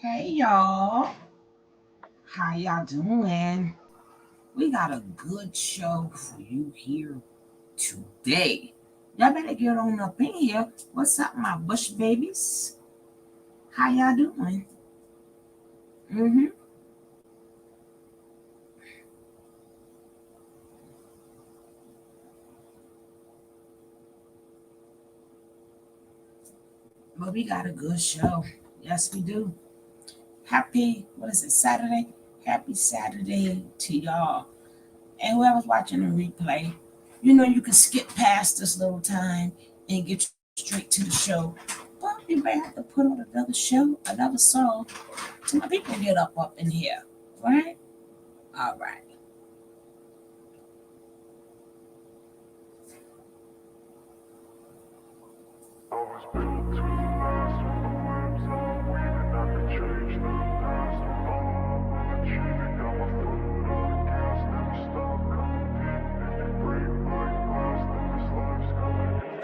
Hey y'all, how y'all doing? We got a good show for you here today. Y'all better get on up in here. What's up, my bush babies? How y'all doing? Mm-hmm. But we got a good show. Yes, we do. Happy, what is it, Saturday? Happy Saturday to y'all. And whoever's watching the replay, you know you can skip past this little time and get straight to the show. But we may have to put on another show, another song, so my people get up in here. Right? All right.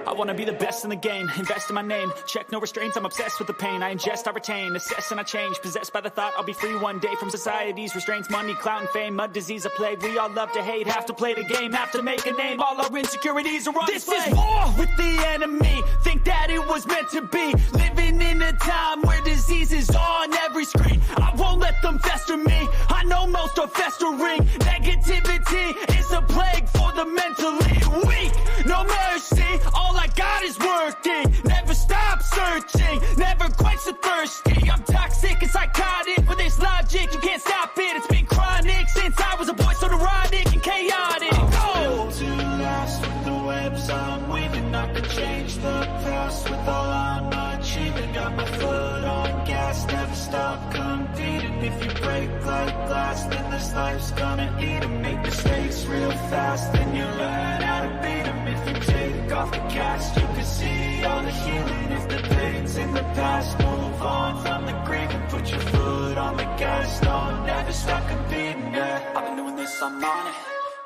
I wanna be the best in the game, invest in my name, check no restraints, I'm obsessed with the pain, I ingest, I retain, assess and I change, possessed by the thought I'll be free one day from society's restraints, money, clout and fame, mud, disease, a plague, we all love to hate, have to play the game, have to make a name, all our insecurities are on display. This is war with the enemy, think that it was meant to be, living in a time where disease is on every screen, I won't let them fester me, I know most are festering, negativity is a plague for the mentally weak, no mercy, all I got is working, never stop searching, never quench the thirsty, I'm toxic and psychotic, with this logic, you can't stop it, it's been chronic, since I was a boy, so neurotic and chaotic, go! To last with the webs I'm weaving, I could change the past with all I'm achieving, got my foot on gas, never stop competing, if you break like glass, then this life's gonna eat 'em, make mistakes real fast, then you learn how to beat 'em, if you take off the cast, you can see all the healing, if the pain's in the past, move on from the grave and put your foot on the gas, no, never stop competing, yeah. I've been doing this, I'm on it,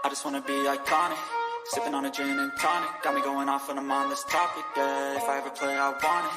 I just wanna be iconic, sipping on a gin and tonic, got me going off when I'm on this topic, yeah, if I ever play I want it,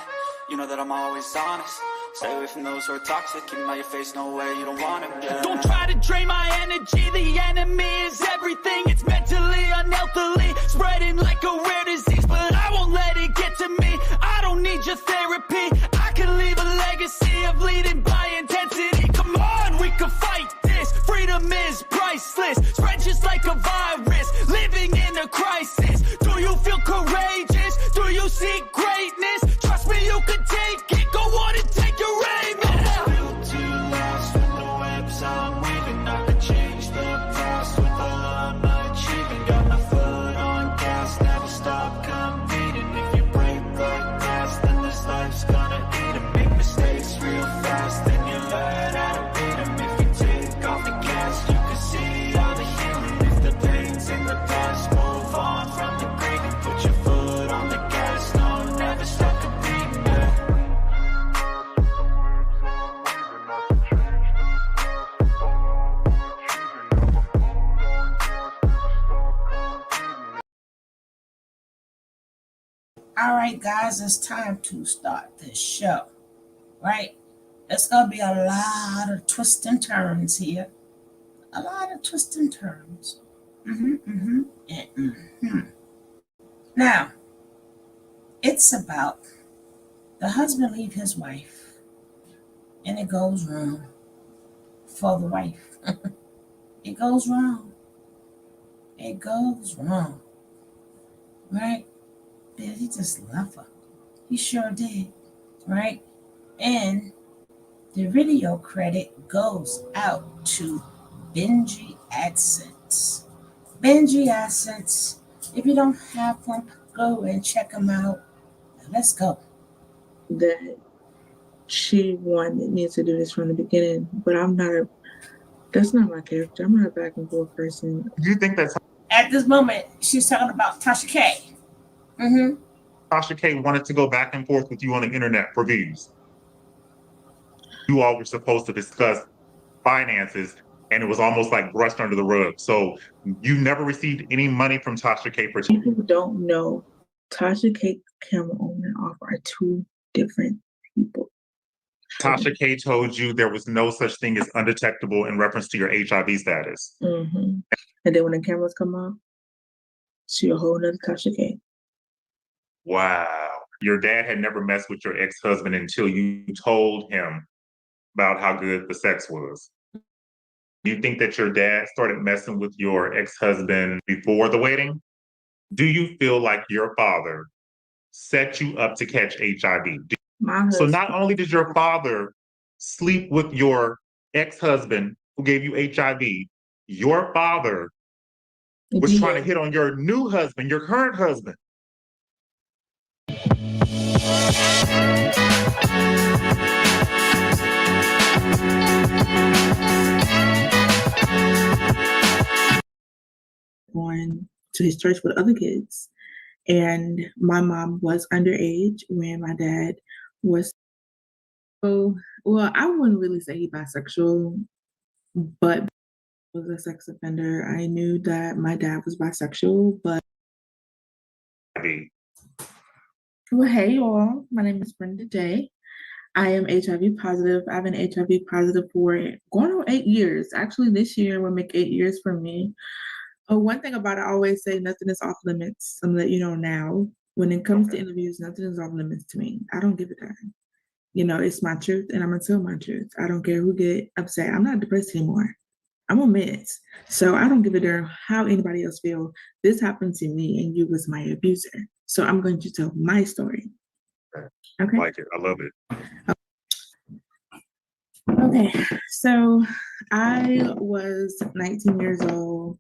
you know that I'm always honest, stay away from those who are toxic, keep them out your face, no way, you don't want it, yeah. Don't try to drain my energy, the enemy is everything, it's mentally, unhealthily, spreading like a rare disease, but I won't let it get to me, I don't need your therapy, I can leave a legacy of leading by intensity, come on, we can fight this, freedom is priceless, spread just like a virus, living in a crisis, do you feel courageous, do you seek greatness, trust me you can take it, go on and take your aim, yeah. Built to last with the webs I'm weaving, I could change the past with all I'm achieving, got my foot on gas, never stop competing, if you break like glass, then this life's gonna eat 'em, make mistakes real fast, then you learn how to beat 'em, if you take off the gas, you can see all the healing, if the pain's in the past, move on from the grave and put your foot on the gas, no, never stop competing, yeah. All right, guys, it's time to start this show. Right? It's gonna be a lot of twists and turns here. A lot of twists and turns. And Now, it's about the husband leave his wife, and it goes wrong for the wife. It goes wrong. It goes wrong. Right? Yeah, he just loved her. He sure did. Right? And the video credit goes out to Benji AdSense. Benji AdSense. If you don't have one, go and check them out. Let's go. That she wanted me to do this from the beginning, but that's not my character. I'm not a back and forth person. Do you think that At this moment, she's talking about Tasha K. Tasha K wanted to go back and forth with you on the internet for views? You all were supposed to discuss finances, and it was almost like brushed under the rug. So you never received any money from Tasha K for People who don't know, Tasha K camera owner and offer are two different people. Tasha K told you there was no such thing as undetectable in reference to your HIV status. Mm-hmm. And then when the cameras come on, she a whole nother Tasha K. Wow. Your dad had never messed with your ex-husband until you told him about how good the sex was. Do you think that your dad started messing with your ex-husband before the wedding? Do you feel like your father set you up to catch HIV? So not only did your father sleep with your ex-husband who gave you HIV, your father was trying to hit on your new husband, your current husband. Going to his church with other kids. And my mom was underage when my dad was. So, well, I wouldn't really say he bisexual, but was a sex offender. I knew that my dad was bisexual, but. Well, hey, y'all. My name is Brenda J. I am HIV positive. I've been HIV positive for going on 8 years. Actually, this year will make 8 years for me. One thing about it, I always say nothing is off limits. I'm letting you know now. When it comes to interviews, nothing is off limits to me. I don't give a damn. You know, it's my truth, and I'm gonna tell my truth. I don't care who get upset. I'm not depressed anymore. I'm on meds, so I don't give a damn how anybody else feel. This happened to me, and you was my abuser. So I'm going to tell my story. Okay. I like it. I love it. Okay, so I was 19 years old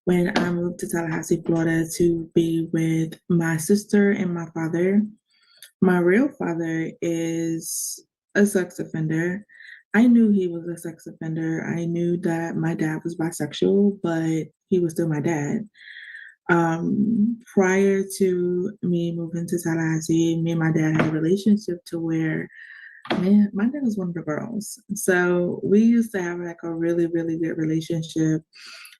when I moved to Tallahassee, Florida to be with my sister and my father. My real father is a sex offender. I knew he was a sex offender. I knew that my dad was bisexual, but he was still my dad. Prior to me moving to Tallahassee, me and my dad had a relationship to where, man, my dad was one of the girls. So we used to have like a really, really good relationship.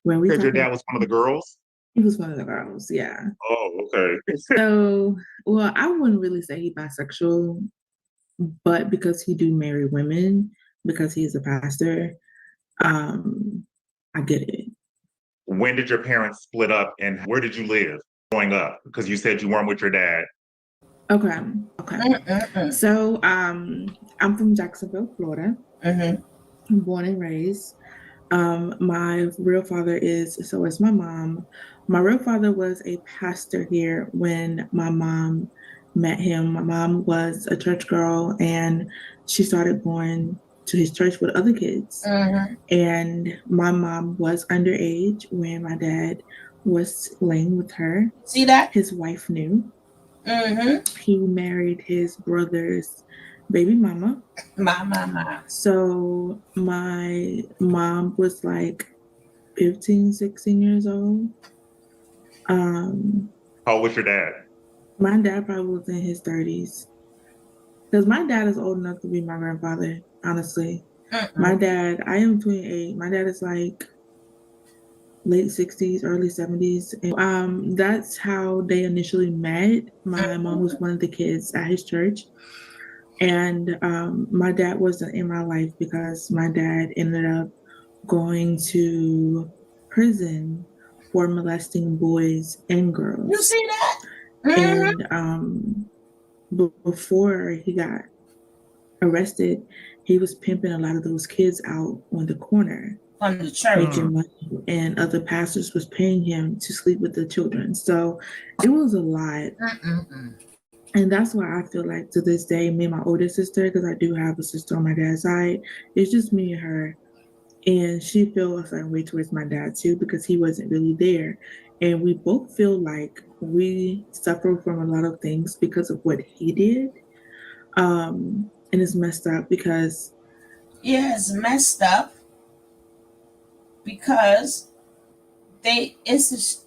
When we said your dad was one of the girls? He was one of the girls, yeah. Oh, okay. So, well, I wouldn't really say he bisexual, but because he do marry women, because he's a pastor, I get it. When did your parents split up and where did you live growing up? Because you said you weren't with your dad. Okay. So, I'm from Jacksonville, Florida. I'm born and raised. My real father is, so is my mom. My real father was a pastor here when my mom met him. My mom was a church girl and she started going to his church with other kids. And my mom was underage when my dad was laying with her. See that? His wife knew. He married his brother's baby mama. My. So my mom was like 15, 16 years old. How old was your dad? My dad probably was in his 30s. Because my dad is old enough to be my grandfather, honestly. My dad, I am 28. My dad is like late 60s, early 70s. And, that's how they initially met. My mom was one of the kids at his church. And my dad wasn't in my life because my dad ended up going to prison for molesting boys and girls. You see that? And before he got arrested, he was pimping a lot of those kids out on the corner on the church, making money, and other pastors was paying him to sleep with the children. So it was a lot. And that's why I feel like to this day, me and my older sister, because I do have a sister on my dad's side, it's just me and her. And she feels a certain way towards my dad too, because he wasn't really there. And we both feel like we suffer from a lot of things because of what he did. And it's messed up because. Yeah, it's messed up because it's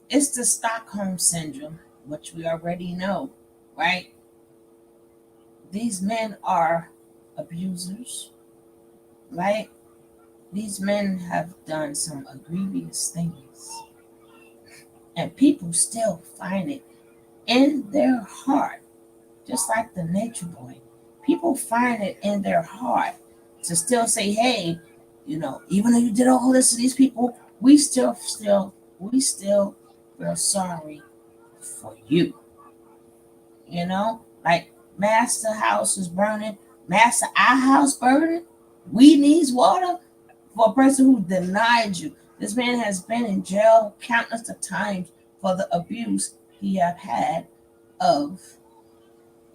the Stockholm syndrome, which we already know, right? These men are abusers, right? These men have done some egregious things, and people still find it in their heart, just like the nature boy. people find it in their heart to still say, hey, even though you did all this to these people, we still feel sorry for you. Like Master house is burning, Master our house burning. We needs water for a person who denied you. This man has been in jail countless of times for the abuse he have had of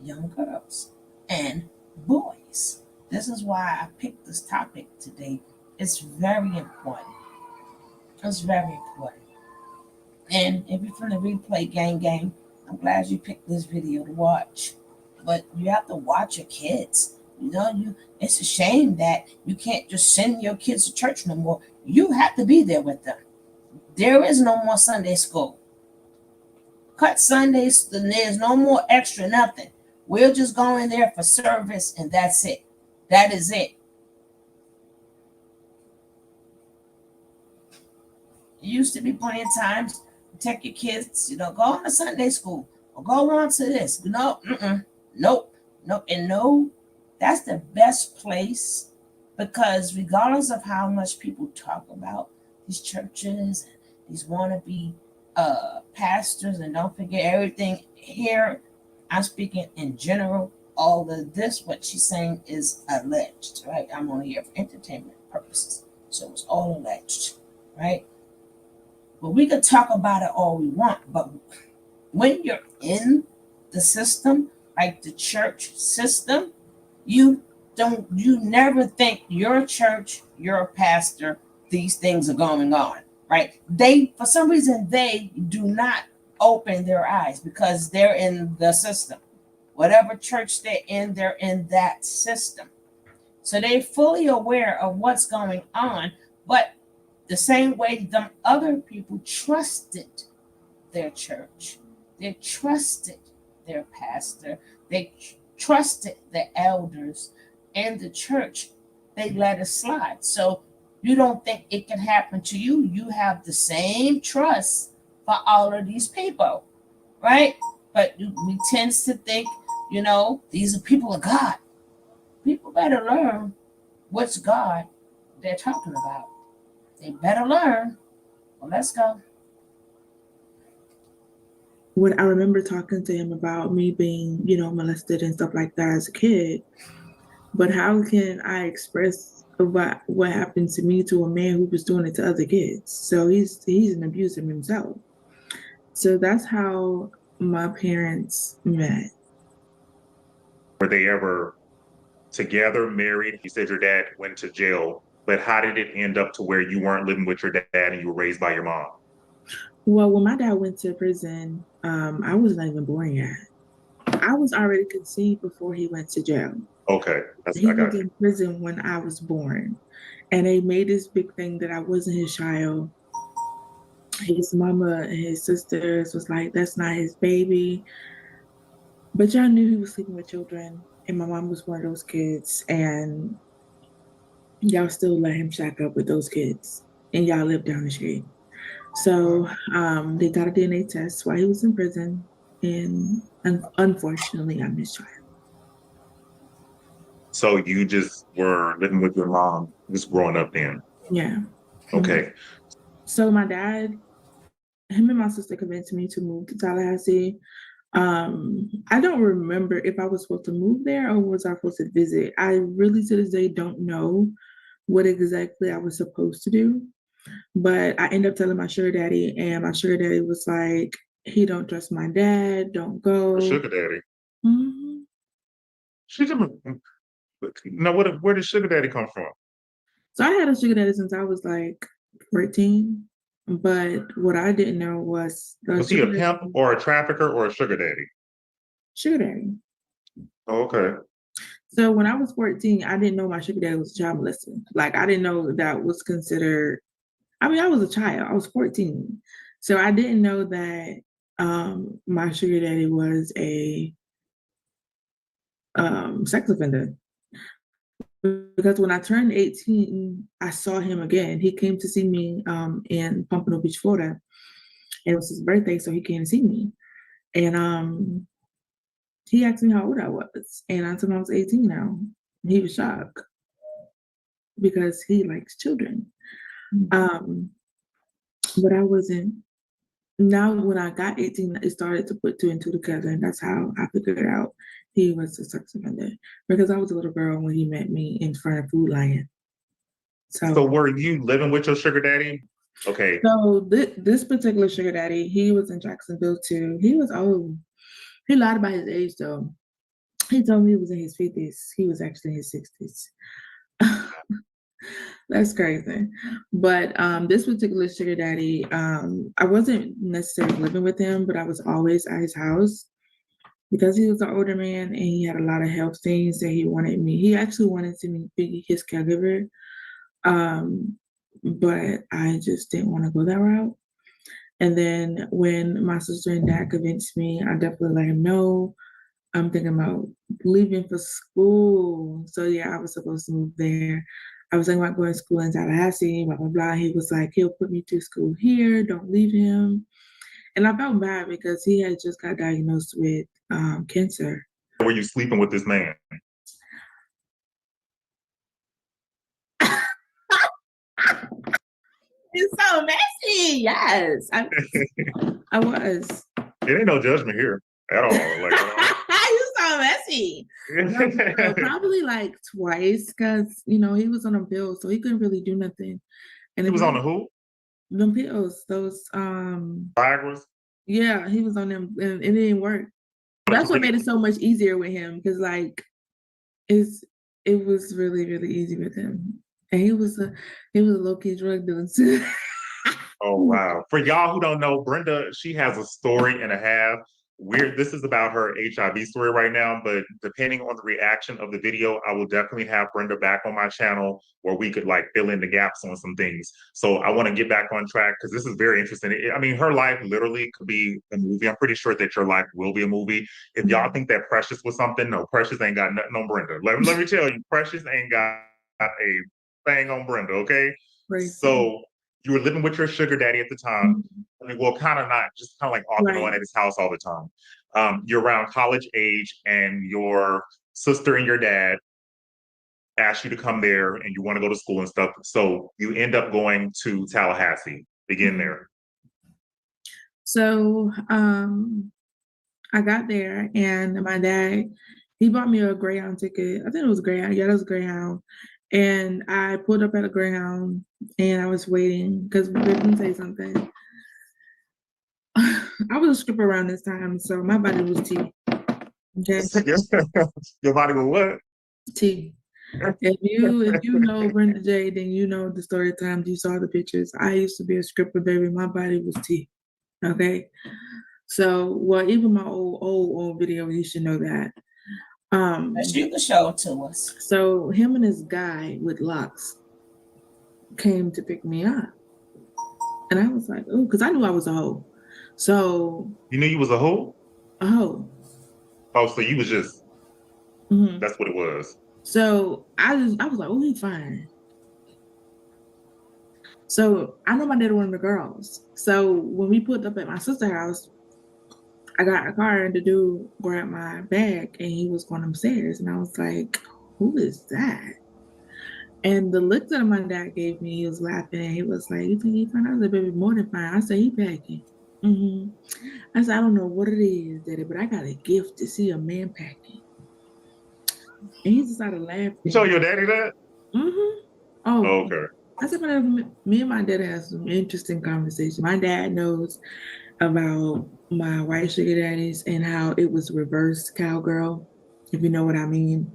young girls and boys. This is why I picked this topic today. It's very important. It's very important. And if you're from the replay gang, I'm glad you picked this video to watch. But you have to watch your kids. It's a shame that you can't just send your kids to church no more. You have to be there with them. There is no more Sunday school. Cut Sundays, there's no more extra nothing. We're just going there for service and that's it. That is it. It used to be plenty of times to take your kids, go on to Sunday school or go on to this. Nope, and no, that's the best place, because regardless of how much people talk about these churches and these wannabe pastors, and don't forget everything here, I'm speaking in general. All of this, what she's saying, is alleged, right? I'm only here for entertainment purposes, so it's all alleged, right? But we could talk about it all we want, but when you're in the system, like the church system, you never think your church, your pastor, these things are going on, right? For some reason, they do not open their eyes because they're in the system. Whatever church they're in that system. So they're fully aware of what's going on, but the same way them other people trusted their church, they trusted their pastor, they trusted the elders and the church, they let it slide. So you don't think it can happen to you. You have the same trust for all of these people, right? But we tend to think, these are people of God. People better learn what's God they're talking about. They better learn. Well, let's go. When I remember talking to him about me being, molested and stuff like that as a kid, but how can I express about what happened to me to a man who was doing it to other kids? So he's an abuser himself. So that's how my parents met. Were they ever together, married? You said your dad went to jail, but how did it end up to where you weren't living with your dad and you were raised by your mom? Well, when my dad went to prison, I was not even born yet. I was already conceived before he went to jail. Okay. He was in prison when I was born. And they made this big thing that I wasn't his child. His mama and his sisters was like, that's not his baby. But y'all knew he was sleeping with children. And my mom was one of those kids. And y'all still let him shack up with those kids. And y'all live down the street. So they got a DNA test while he was in prison. And unfortunately, I'm his child. So you just were living with your mom, just growing up then? Yeah. Okay. Mm-hmm. So my dad, him and my sister convinced me to move to Tallahassee. I don't remember if I was supposed to move there or was I supposed to visit. I really to this day don't know what exactly I was supposed to do. But I ended up telling my sugar daddy, and my sugar daddy was like, he don't trust my dad, don't go. Your sugar daddy? Mm-hmm. Now, where did sugar daddy come from? So I had a sugar daddy since I was like 14. But what I didn't know was he a pimp or a trafficker or a sugar daddy? Sugar daddy. Oh, okay. So when I was 14, I didn't know my sugar daddy was a child molester. Like I didn't know that was considered. I mean, I was a child. I was 14, so I didn't know that my sugar daddy was a sex offender. Because when I turned 18, I saw him again. He came to see me in Pompano Beach, Florida. It was his birthday, so he came to see me. And he asked me how old I was, and I told him I was 18 now. He was shocked because he likes children. But I wasn't. Now, when I got 18, it started to put two and two together, and that's how I figured out he was a sex offender, because I was a little girl when he met me in front of Food Lion. So were you living with your sugar daddy? Okay. So this particular sugar daddy, he was in Jacksonville too. He was old. He lied about his age though. He told me he was in his 50s. He was actually in his 60s. That's crazy. But this particular sugar daddy, I wasn't necessarily living with him, but I was always at his house because he was an older man and he had a lot of health things that he wanted me. He actually wanted to be his caregiver. But I just didn't want to go that route. And then when my sister and dad convinced me, I definitely let him know. I'm thinking about leaving for school. So yeah, I was supposed to move there. I was thinking about going to school in Tallahassee, blah, blah, blah. He was like, he'll put me to school here. Don't leave him. And I felt bad because he had just got diagnosed with cancer. Were you sleeping with this man? It's so messy. Yes, I was. It ain't no judgment here at all. Like, You're so messy. No, probably like twice, because he was on a pill, so he couldn't really do nothing. And he was on the who? Them pills, those Viagra's? Yeah, he was on them, and it didn't work. That's what made it so much easier with him, because like it was really, really easy with him. And he was a low-key drug dealer too. Oh, wow. For y'all who don't know, Brenda, she has a story and a half. This is about her HIV story right now, but depending on the reaction of the video, I will definitely have Brenda back on my channel where we could like fill in the gaps on some things. So I want to get back on track because this is very interesting. I mean, her life literally could be a movie. I'm pretty sure that your life will be a movie. If y'all think that Precious was something, no, Precious ain't got nothing on Brenda. Let me tell you, Precious ain't got a thing on Brenda, okay? So you were living with your sugar daddy at the time. I mean, well, kind of not, just kind of like off and on at his house all the time. You're around college age, and your sister and your dad ask you to come there, and you want to go to school and stuff. So you end up going to Tallahassee, begin there. So I got there, and my dad, he bought me a Greyhound ticket. I think it was Greyhound. Yeah, it was Greyhound. And I pulled up at a Greyhound, and I was waiting because we didn't say something. I was a stripper around this time, so my body was tea. Okay. Your body was what? Tea. If you know Brenda J, then you know the story times. You saw the pictures. I used to be a stripper, baby. My body was tea. Okay. So, well, even my old video, you should know that. You can show it to us. So him and this guy with locks came to pick me up. And I was like, oh, because I knew I was a hoe. So you knew you was a hoe? A hoe. Oh, so you was just that's what it was. So I was like, oh, he's fine. So I know my dad one of the girls. So when we pulled up at my sister's house, I got a car and the dude grabbed my bag and he was going upstairs. And I was like, who is that? And the look that my dad gave me, he was laughing and he was like, you think he fine? I was like, baby, more than fine. I said, he packing. I said, I don't know what it is, Daddy, but I got a gift to see a man packing. And he just started laughing. You told your daddy that? Oh, okay. I said, me and my dad had some interesting conversation. My dad knows about my white sugar daddies and how it was reverse cowgirl, if you know what I mean.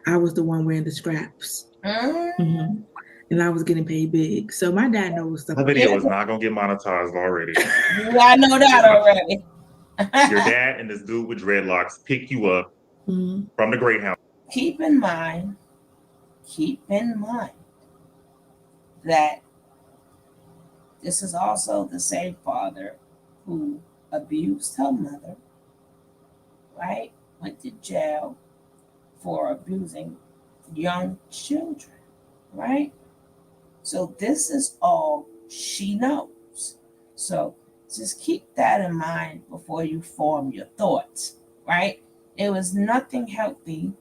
I was the one wearing the scraps. And I was getting paid big. So my dad knows stuff. The video is not gonna get monetized already. I know that already. Your dad and this dude with dreadlocks pick you up from the Greyhound. Keep in mind that this is also the same father who abused her mother, right? Went to jail for abusing young children, right? So this is all she knows. So just keep that in mind before you form your thoughts, right? It was nothing healthy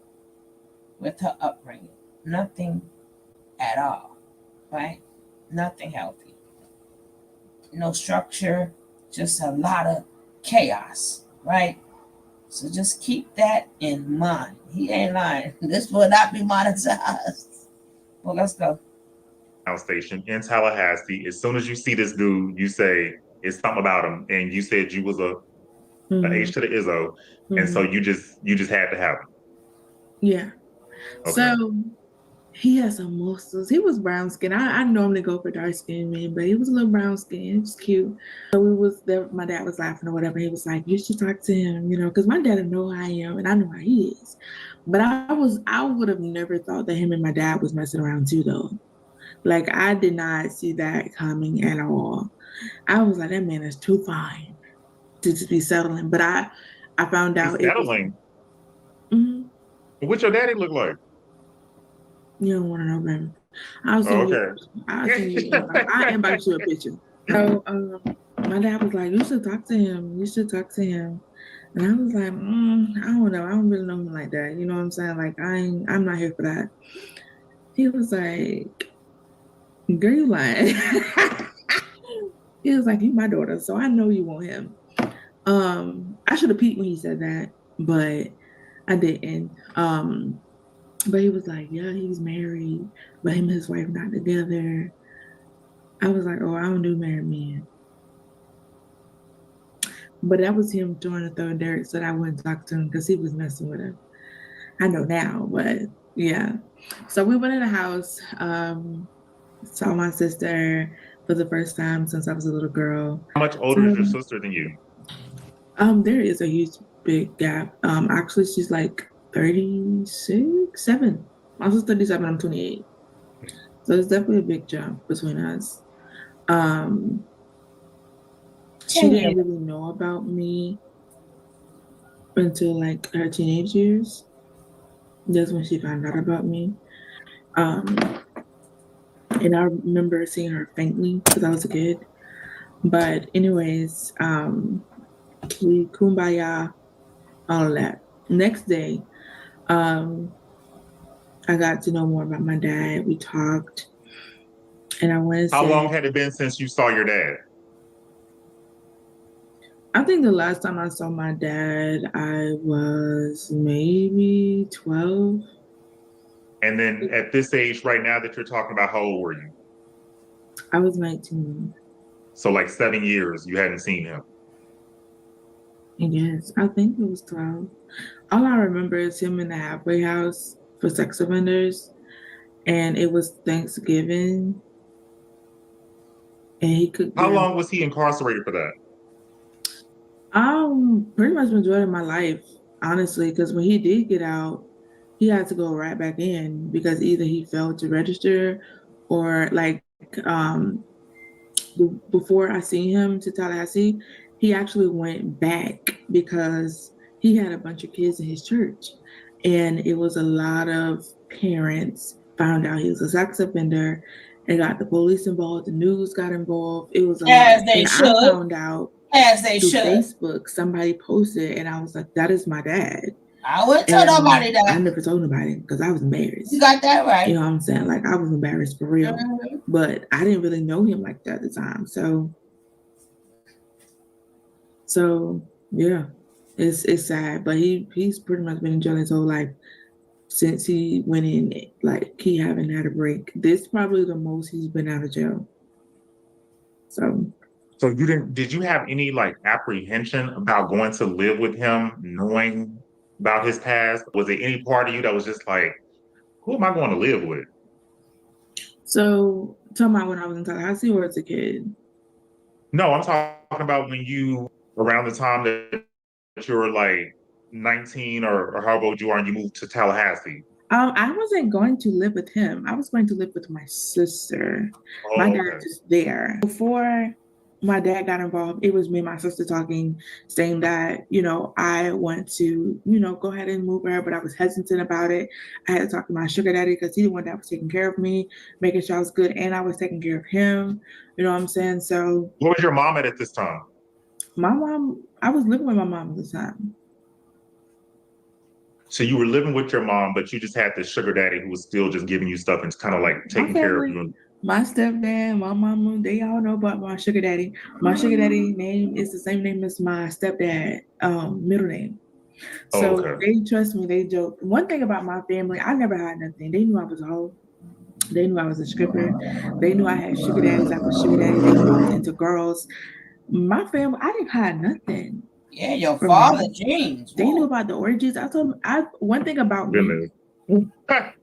with her upbringing. Nothing at all, right? Nothing healthy. No structure, just a lot of chaos, right? So just keep that in mind. He ain't lying. This will not be monetized. Well, let's go. Station in Tallahassee. As soon as you see this dude, you say it's something about him, and you said you was a H to the Izzo, and so you just had to have him. Yeah. Okay. So he has some muscles. He was brown skin. I normally go for dark skin men, but he was a little brown skin. He was cute. So we was there. My dad was laughing or whatever. He was like, "You should talk to him," because my dad know how I am and I know how he is. But I would have never thought that him and my dad was messing around too, though. Like I did not see that coming at all. I was like, that man is too fine to just be settling. But I found He's out it was. settling. Mhm. What your daddy look like? You don't want to know, baby. I'll Oh, send you. okay. I'll send you. I invite you a picture. So my dad was like, "You should talk to him. You should talk to him." And I was like, "I don't know. I don't really know him like that. You know what I'm saying? Like I'm not here for that." He was like, "Girl, you lying." He was like, "You my daughter, so I know you want him." I should have peeped when he said that, but I didn't. But he was like, "Yeah, he's married, but him and his wife not together." I was like, "Oh, I don't do married men." But that was him trying to throw Derek so that I wouldn't talk to him because he was messing with him. I know now, but yeah. So we went in the house, saw my sister for the first time since I was a little girl. How much older is So your sister than you? there is a huge big gap. Actually she's like 36, 7. I was 37, I'm 28. So it's definitely a big jump between us. Um, she 10 years. didn't really know about me until like her teenage years. That's when she found out about me. Um, and I remember seeing her faintly because I was a kid. But anyways, we kumbaya, all of that. Next day, um, I got to know more about my dad. We talked, and I want to How long say, had it been since you saw your dad? I think the last time I saw my dad, I was maybe 12. And then at this age right now that you're talking about, how old were you? I was 19. So like 7 years you hadn't seen him. Yes, I think it was 12. All I remember is him in the halfway house for sex offenders, and it was Thanksgiving, and he cooked How dinner. long was he incarcerated for that? Pretty much majority of my life, honestly, because when he did get out, he had to go right back in because either he failed to register or like um before I seen him to Tallahassee, he actually went back because he had a bunch of kids in his church. And it was a lot of parents found out he was a sex offender. It got the police involved, the news got involved. It was a lot. As they And I should. found out As they through should. Facebook, somebody posted, and I was like, that is my dad. I wouldn't tell And nobody I that. never told nobody because I was embarrassed. You got that right. You know what I'm saying? Like I was embarrassed for real. Mm-hmm. But I didn't really know him like that at the time. So yeah, it's sad. But he's pretty much been in jail his whole life since he went in. Like he haven't had a break. This is probably the most he's been out of jail. So Did you have any like apprehension about going to live with him, knowing about his past? Was there any part of you that was just like, who am I going to live with? talking about when I was in Tallahassee or as a kid. No, I'm talking about when you, around the time that you were like 19 or how old you are and you moved to Tallahassee. I wasn't going to live with him. I was going to live with my sister. My Oh, dad okay. is there. Before my dad got involved, it was me and my sister talking, saying that, I want to, go ahead and move her, but I was hesitant about it. I had to talk to my sugar daddy because he the one that was taking care of me, making sure I was good, and I was taking care of him. You know what I'm saying? So What was your mom at this time? my mom, I was living with my mom at the time. So you were living with your mom, but you just had this sugar daddy who was still just giving you stuff and kind of like taking care of you. My stepdad, my mama, they all know about my sugar daddy. My sugar daddy name is the same name as my stepdad, middle name. So okay. they trust me, they joke. One thing about my family, I never had nothing. They knew I was a hoe. They knew I was a stripper. They knew I had sugar daddies after sugar daddies. They knew I was into girls. My family, I didn't have nothing. Yeah, your father, James. They knew about the orgies. I told them, one thing about me.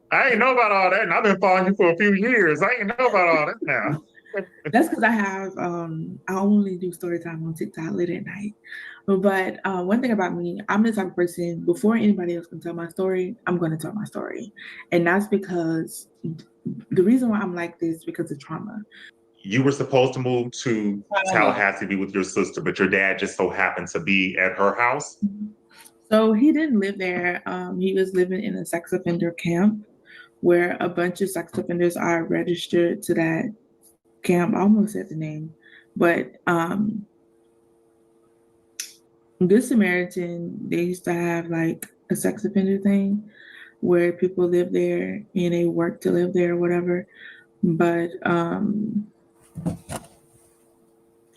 I ain't know about all that, and I've been following you for a few years. I ain't know about all that now. That's because I have, I only do story time on TikTok late at night. But one thing about me, I'm the type of person, before anybody else can tell my story, I'm going to tell my story. And that's because the reason why I'm like this, because of trauma. You were supposed to move to Tallahassee to be with your sister, but your dad just so happened to be at her house. So he didn't live there. He was living in a sex offender camp where a bunch of sex offenders are registered to that camp. I almost said the name, but Good Samaritan, they used to have like a sex offender thing where people live there and they work to live there or whatever. But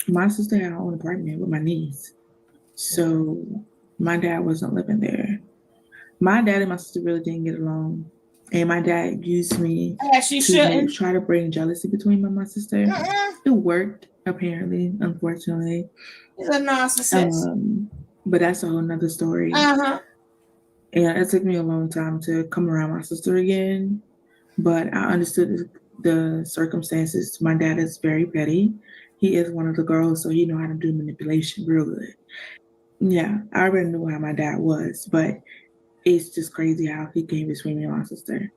my sister had her own apartment with my niece. So my dad wasn't living there. My dad and my sister really didn't get along. And my dad used me to try to bring jealousy between me and my sister. It worked, apparently, unfortunately. He's a narcissist. But that's a whole nother story. And it took me a long time to come around my sister again. But I understood the circumstances. My dad is very petty. He is one of the girls, so he know how to do manipulation real good. Yeah, I already knew how my dad was, but it's just crazy how he came between me and my sister.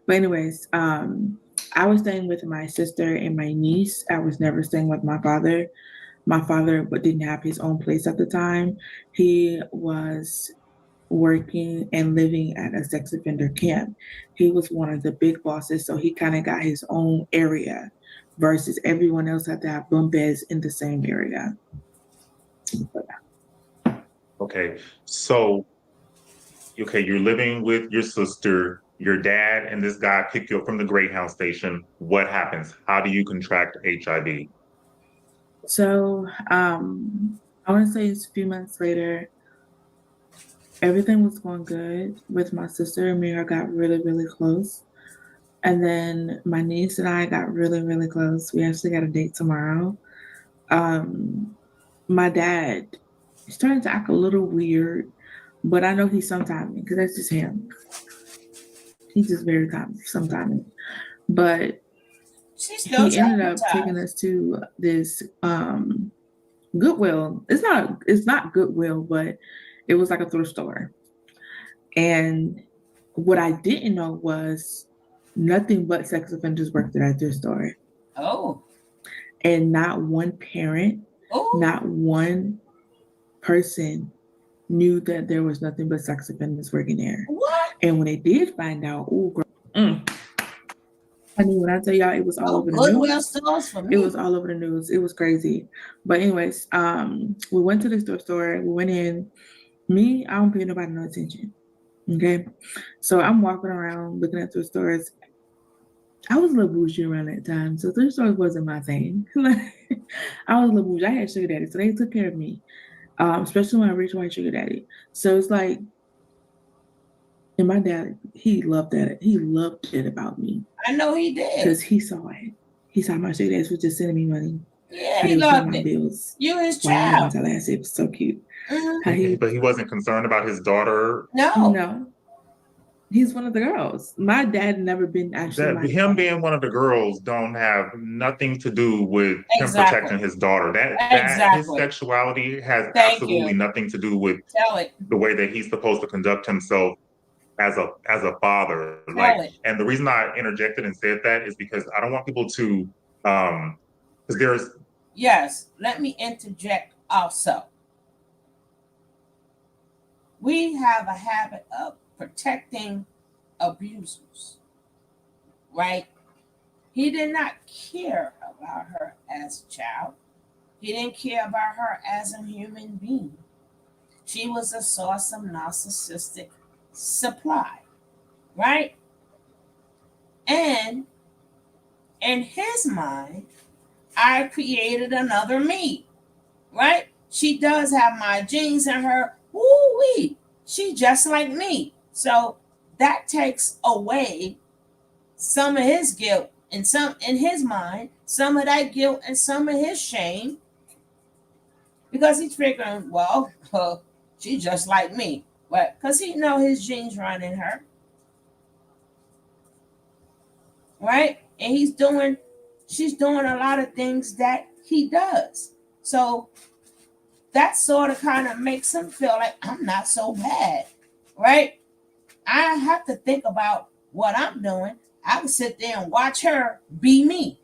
But anyways, I was staying with my sister and my niece. I was never staying with my father. My father didn't have his own place at the time. He was working and living at a sex offender camp. He was one of the big bosses, so he kind of got his own area versus everyone else had to have bunk beds in the same area. Okay, so you're living with your sister. Your dad and this guy pick you up from the Greyhound station. What happens? How do you contract HIV? So I want to say it's a few months later. Everything was going good with my sister, and me and her got really, really close. And then my niece and I got really, really close. We actually got a date tomorrow. My dad is starting to act a little weird, but I know he's sometiming because that's just him. He's just very sometiming. But he ended up taking us to this Goodwill. It's not Goodwill, but it was like a thrift store. And what I didn't know was nothing but sex offenders worked at that thrift store. Oh. And not one parent, not one person knew that there was nothing but sex offenders working there. What? And when they did find out, I mean, when I tell y'all, it was all over the news. It was all over the news. It was crazy. But anyways, we went to the thrift store. We went in. Me, I don't pay nobody no attention. Okay, so I'm walking around looking at thrift stores. I was a little bougie around that time, so thrift stores wasn't my thing. I was a little bougie. I had sugar daddy, so they took care of me, especially when I reached white sugar daddy. So it's like, and my dad, he loved that. He loved it about me. I know he did. Because he saw it. He saw my sugar daddy was just sending me money. Yeah, he loved my it. Bills. You his child. It was so cute. But he wasn't concerned about his daughter? No. He's one of the girls. My dad never been actually. Him being one of the girls don't have nothing to do with him protecting his daughter. That his sexuality has absolutely nothing to do with the way that he's supposed to conduct himself as a father. And the reason I interjected and said that is because I don't want people to because there's Yes, let me interject also. We have a habit of protecting abusers, right? He did not care about her as a child. He didn't care about her as a human being. She was a source of narcissistic supply, right? And in his mind, I created another me, right? She does have my genes in her. Woo-wee. She just like me. So that takes away some of his guilt and some in his mind, some of that guilt and some of his shame, because he's figuring, well, she's just like me. But because he know his genes run in her, right? And she's doing a lot of things that he does. So that sort of kind of makes him feel like I'm not so bad, right? I have to think about what I'm doing. I can sit there and watch her be me,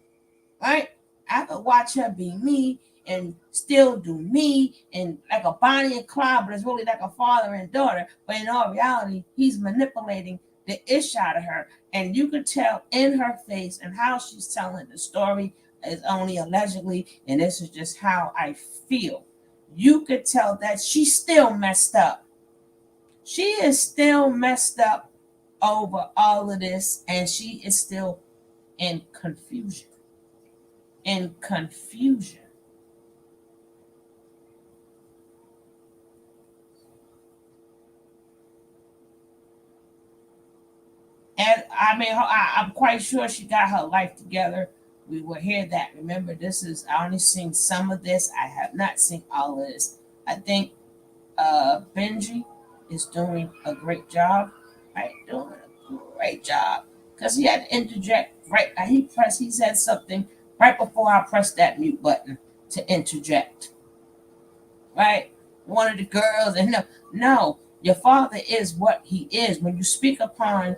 right? I could watch her be me and still do me and like a Bonnie and Clyde, but it's really like a father and daughter. But in all reality, he's manipulating the ish out of her. And you could tell in her face and how she's telling the story is only allegedly, and this is just how I feel. You could tell that she's still messed up. She is still messed up over all of this, and she is still in confusion. In confusion. And I mean, I'm quite sure she got her life together. We will hear that. Remember, I only seen some of this. I have not seen all of this. I think Benji is doing a great job, right? Doing a great job. Because he had to interject right. He said something right before I pressed that mute button to interject, right? One of the girls, and no, your father is what he is. When she speak upon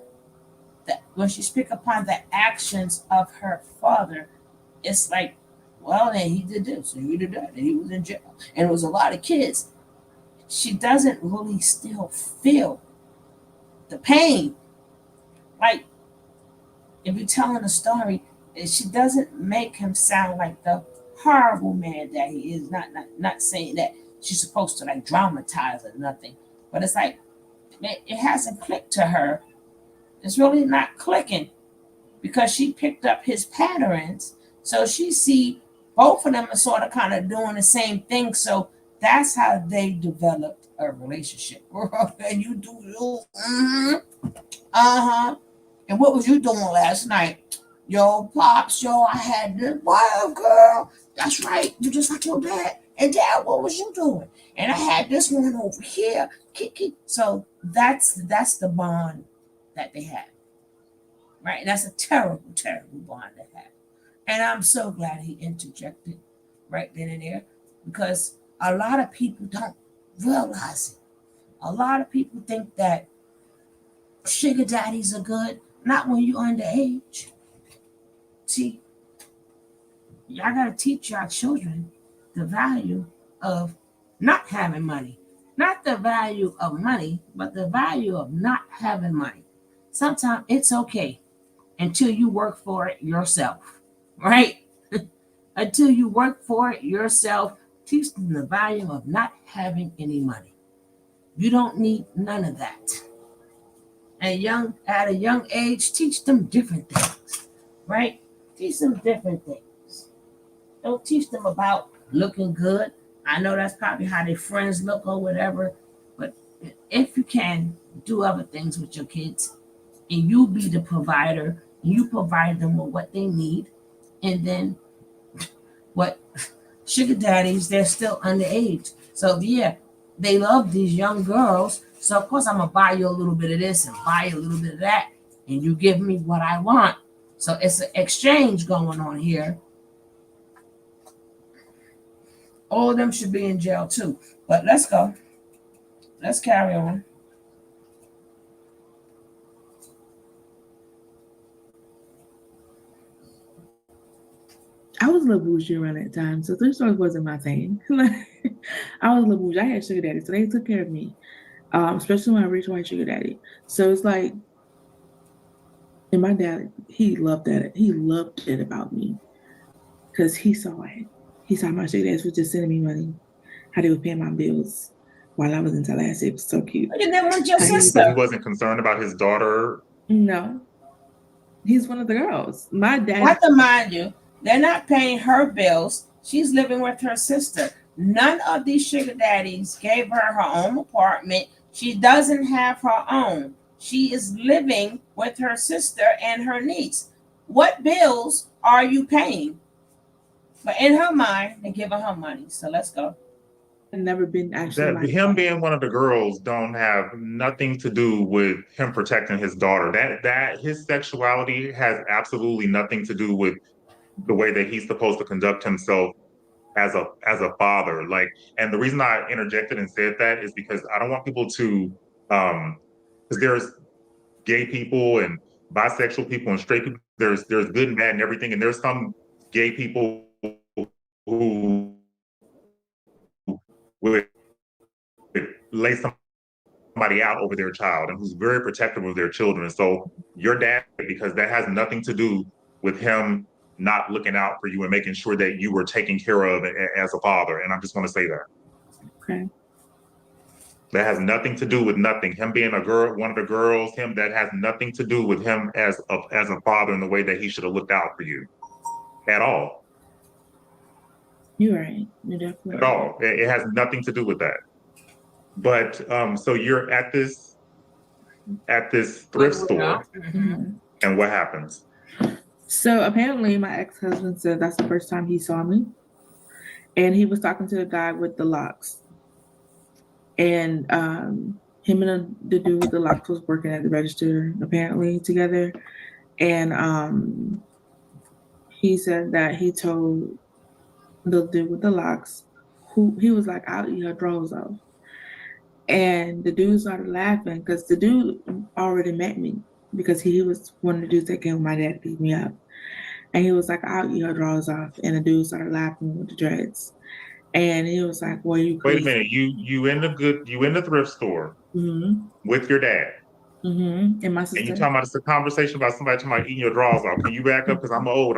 the actions of her father, it's like, well, then he did this and he did that, and he was in jail, and it was a lot of kids. She doesn't really still feel the pain. Like if you're telling a story, she doesn't make him sound like the horrible man that he is. Not saying that she's supposed to like dramatize or nothing, but it's like it hasn't clicked to her. It's really not clicking because she picked up his patterns. So she see both of them are sort of kind of doing the same thing. So that's how they developed a relationship. And you do you, uh-huh. And what was you doing last night? Yo, pops, I had this wild girl. That's right. You just like your dad. And dad, what was you doing? And I had this one over here. Kiki. So that's the bond that they have. Right? That's a terrible, terrible bond to have. And I'm so glad he interjected right then and there because a lot of people don't realize it. A lot of people think that sugar daddies are good, not when you're underage. See, y'all got to teach our children the value of not having money. Not the value of money, but the value of not having money. Sometimes it's okay until you work for it yourself, right? Until you work for it yourself, teach them the value of not having any money. You don't need none of that. At a young age, teach them different things, right? Teach them different things. Don't teach them about looking good. I know that's probably how their friends look or whatever, but if you can do other things with your kids and you be the provider, you provide them with what they need, and then what sugar daddies, they're still underage. So yeah, they love these young girls. So of course I'm gonna buy you a little bit of this and buy you a little bit of that, and you give me what I want. So it's an exchange going on here. All of them should be in jail too. But let's go. Let's carry on. I was a little bougie around that time, so thrift stores wasn't my thing. I was a little bougie. I had sugar daddy, so they took care of me, especially my rich white sugar daddy. So it's like, and my dad, he loved that. He loved it about me because he saw it. He saw my sugar daddies was just sending me money, how they were paying my bills. while I was in Tallahassee. It was so cute. You didn't want your I used sister. So he wasn't concerned about his daughter. No, he's one of the girls. My I dad. have to mind you, they're not paying her bills. She's living with her sister. None of these sugar daddies gave her her own apartment. She doesn't have her own. She is living with her sister and her niece. What bills are you paying? But in her mind, they're giving her money. So let's go. I've never been actually That him being one of the girls don't have nothing to do with him protecting his daughter. That his sexuality has absolutely nothing to do with the way that he's supposed to conduct himself as a father. Like, and the reason I interjected and said that is because I don't want people to because there's gay people and bisexual people and straight people. There's good and bad and everything, and there's some gay people who would lay somebody out over their child and who's very protective of their children. So your dad, because that has nothing to do with him not looking out for you and making sure that you were taken care of as a father. And I just want to say that. Okay. That has nothing to do with nothing. Him being a girl, one of the girls, that has nothing to do with him as a father in the way that he should have looked out for you at all. You're right. You're definitely at all. It has nothing to do with that. But so you're at this thrift store, and what happens? So apparently my ex-husband said that's the first time he saw me. And he was talking to the guy with the locks. And him and the dude with the locks was working at the register apparently together. And he said that he told the dude with the locks, who he was like, I'll eat her drawers off. And the dude started laughing because the dude already met me because he was one of the dudes that came with my dad to pick me up. And he was like, I'll eat her drawers off. And the dude started laughing with the dreads. And he was like, well, you crazy. Wait a minute, you in the thrift store with your dad. And my sister. And you talking about it's a conversation about somebody talking about eating your drawers off. Can you back up? Because I'm old.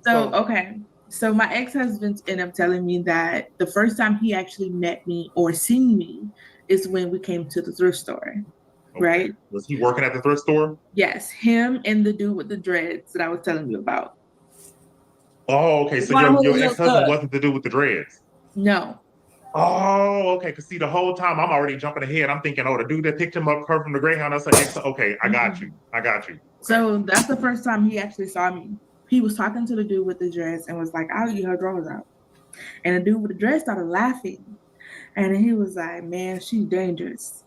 Okay. So my ex-husband ended up telling me that the first time he actually met me or seen me is when we came to the thrift store. Okay. Right? Was he working at the thrift store? Yes, him and the dude with the dreads that I was telling you about. Oh, okay. So your ex-husband wasn't the dude with the dreads? No. Oh, okay. Because see, the whole time I'm already jumping ahead. I'm thinking, oh, the dude that picked him up from the Greyhound. That's like, okay, I got you. Okay. So that's the first time he actually saw me. He was talking to the dude with the dress and was like, I'll eat her drawers out. And the dude with the dress started laughing. And he was like, man, she's dangerous.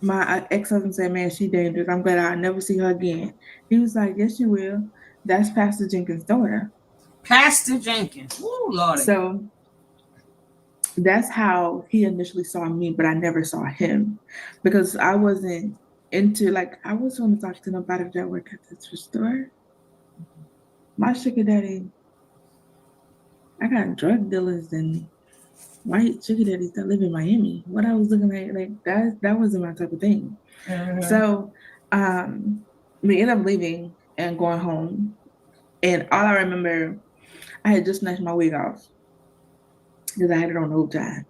My ex-husband said, man, she's dangerous. I'm glad I'll never see her again. He was like, yes, you will. That's Pastor Jenkins' daughter. Pastor Jenkins. Ooh, Lordy. So that's how he initially saw me, but I never saw him because I wasn't into, like, I was want to talk to nobody that worked at the thrift store. My sugar daddy, I got drug dealers and white sugar daddies that live in Miami. What I was looking at, like, that wasn't my type of thing. So we ended up leaving and going home. And all I remember, I had just snatched my wig off because I had it on the whole time.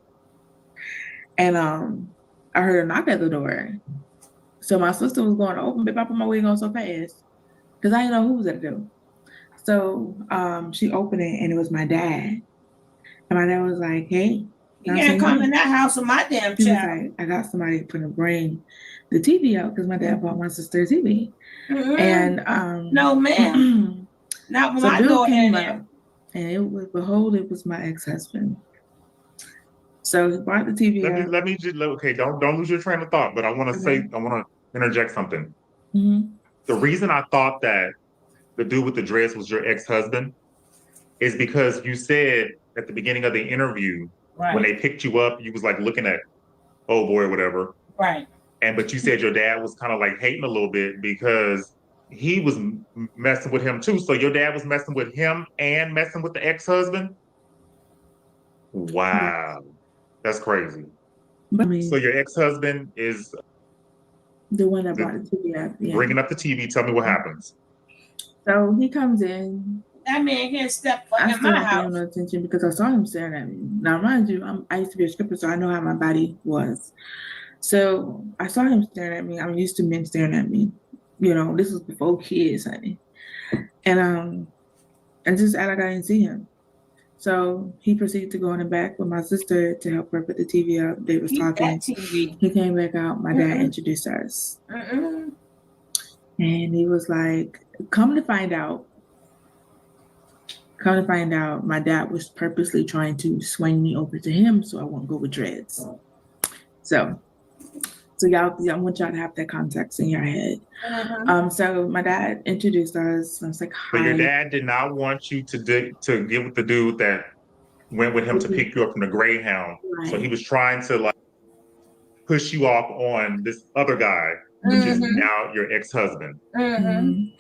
And I heard a knock at the door. So my sister was going to open, but I put my wig on so fast because I didn't know who was at the door. So she opened it and it was my dad. And my dad was like, hey. You can't come in that house with my damn child. Like, I got somebody to bring the TV out because my dad bought my sister a TV. And no, ma'am. Not when my daughter came out. And it was my ex-husband. So he brought the TV out. Let me just okay, don't lose your train of thought, but I want to interject something. The reason I thought that the dude with the dress was your ex-husband is because you said at the beginning of the interview, when they picked you up, you was like looking at oh boy or whatever. Right. But you said your dad was kind of like hating a little bit because he was messing with him too. So your dad was messing with him and messing with the ex-husband? Wow. That's crazy. So your ex-husband is the one that brought the TV up. Bringing up the TV. Tell me what happens. So he comes in That man can't step foot I in still my don't pay him house. no attention because I saw him staring at me. Now, mind you, I used to be a stripper, so I know how my body was. So I saw him staring at me. I'm used to men staring at me. You know, this was before kids, honey. And just act like I didn't see him. So he proceeded to go in the back with my sister to help her put the TV up. They was Keep talking. that TV. He came back out. My dad Mm-mm. introduced us. Mm-mm. And he was like, come to find out, my dad was purposely trying to swing me over to him so I won't go with dreads. So y'all, I want y'all to have that context in your head. Mm-hmm. So my dad introduced us. I was like, But your hi. dad did not want you to get with the dude that went with him to pick you up from the Greyhound. So he Right. was trying to like push you off on this other guy, which is Mm-hmm. now your ex-husband. Mm-hmm. Mhm.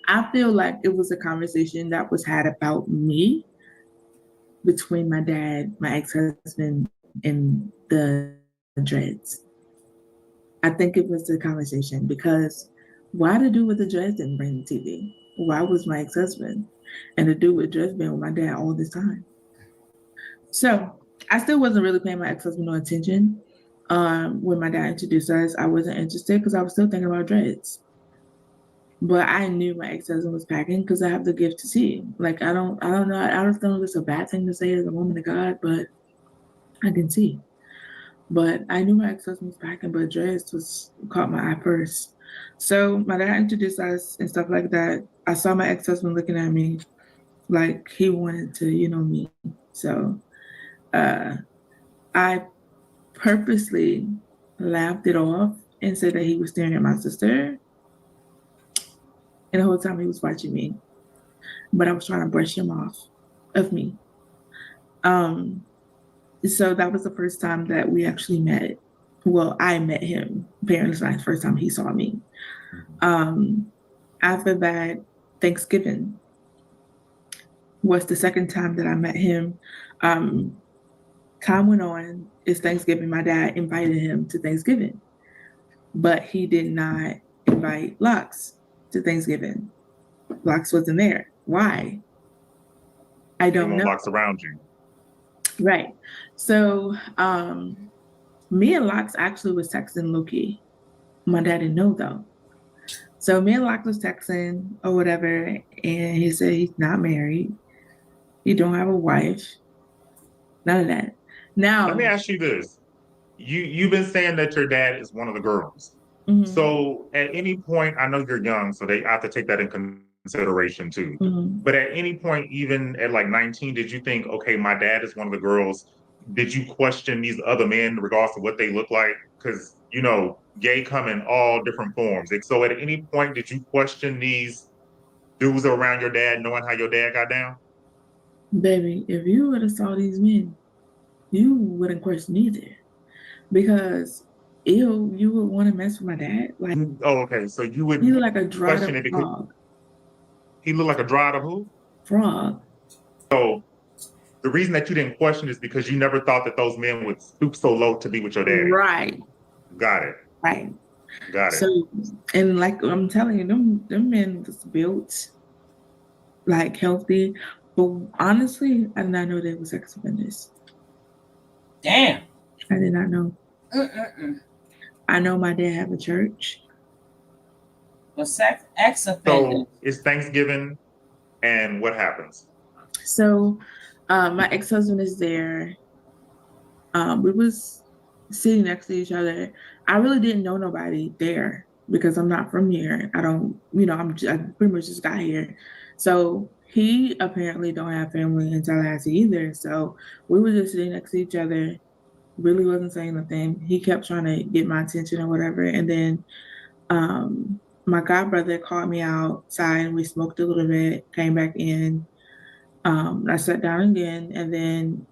I feel like it was a conversation that was had about me between my dad, my ex-husband, and the dreads. I think it was a conversation because why the dude with the dreads didn't bring the TV? Why was my ex-husband and the dude with dreads been with my dad all this time? So I still wasn't really paying my ex-husband no attention. When my dad introduced us, I wasn't interested because I was still thinking about dreads. But I knew my ex-husband was packing because I have the gift to see. Like I don't know. I don't know if it's a bad thing to say as a woman of God, but I can see. But I knew my ex-husband was packing, but dreads was caught my eye first. So my dad introduced us and stuff like that. I saw my ex-husband looking at me like he wanted to, meet. So I purposely laughed it off and said that he was staring at my sister. And the whole time he was watching me. But I was trying to brush him off of me. Um, so that was the first time that we actually met. Well, I met him. Apparently, it's not the first time he saw me. After that, Thanksgiving was the second time that I met him. Time went on. It's Thanksgiving. My dad invited him to Thanksgiving, but he did not invite Lux to Thanksgiving. Lux wasn't there. Why? I don't know. Locks around you. Right. So me and Lux actually was texting Loki. My dad didn't know though. So me and Lux was texting or whatever, and he said he's not married. He don't have a wife. None of that. Now, Let me ask you this. You've been saying that your dad is one of the girls. mhm, So at any point, I know you're young, so they have to take that in consideration too. mhm. But at any point, even at like 19, did you think, okay, my dad is one of the girls? Did you question these other men regardless of what they look like? Because gay come in all different forms. So at any point, did you question these dudes around your dad, knowing how your dad got down? Baby, if you would have saw these men, you wouldn't question either. Because ew, you would want to mess with my dad. Like Oh, okay. So you he wouldn't looked like a dried question up it because frog. he looked like a dried up who? Frog. So the reason that you didn't question is because you never thought that those men would stoop so low to be with your daddy. Right. Got it. Right. Got it. So, and like I'm telling you, them men was built like healthy, but honestly, I did not know they were sex offenders. Damn. I did not know. Mm-mm-mm. I know my dad have a church. Well, ex offender. So it's Thanksgiving, and what happens? So, my ex-husband is there. We was sitting next to each other. I really didn't know nobody there because I'm not from here. I don't, I pretty much just got here. So he apparently don't have family in Tallahassee either. So we were just sitting next to each other. Really wasn't saying nothing. He kept trying to get my attention or whatever. And then my god brother called me outside and we smoked a little bit, came back in. I sat down again, and then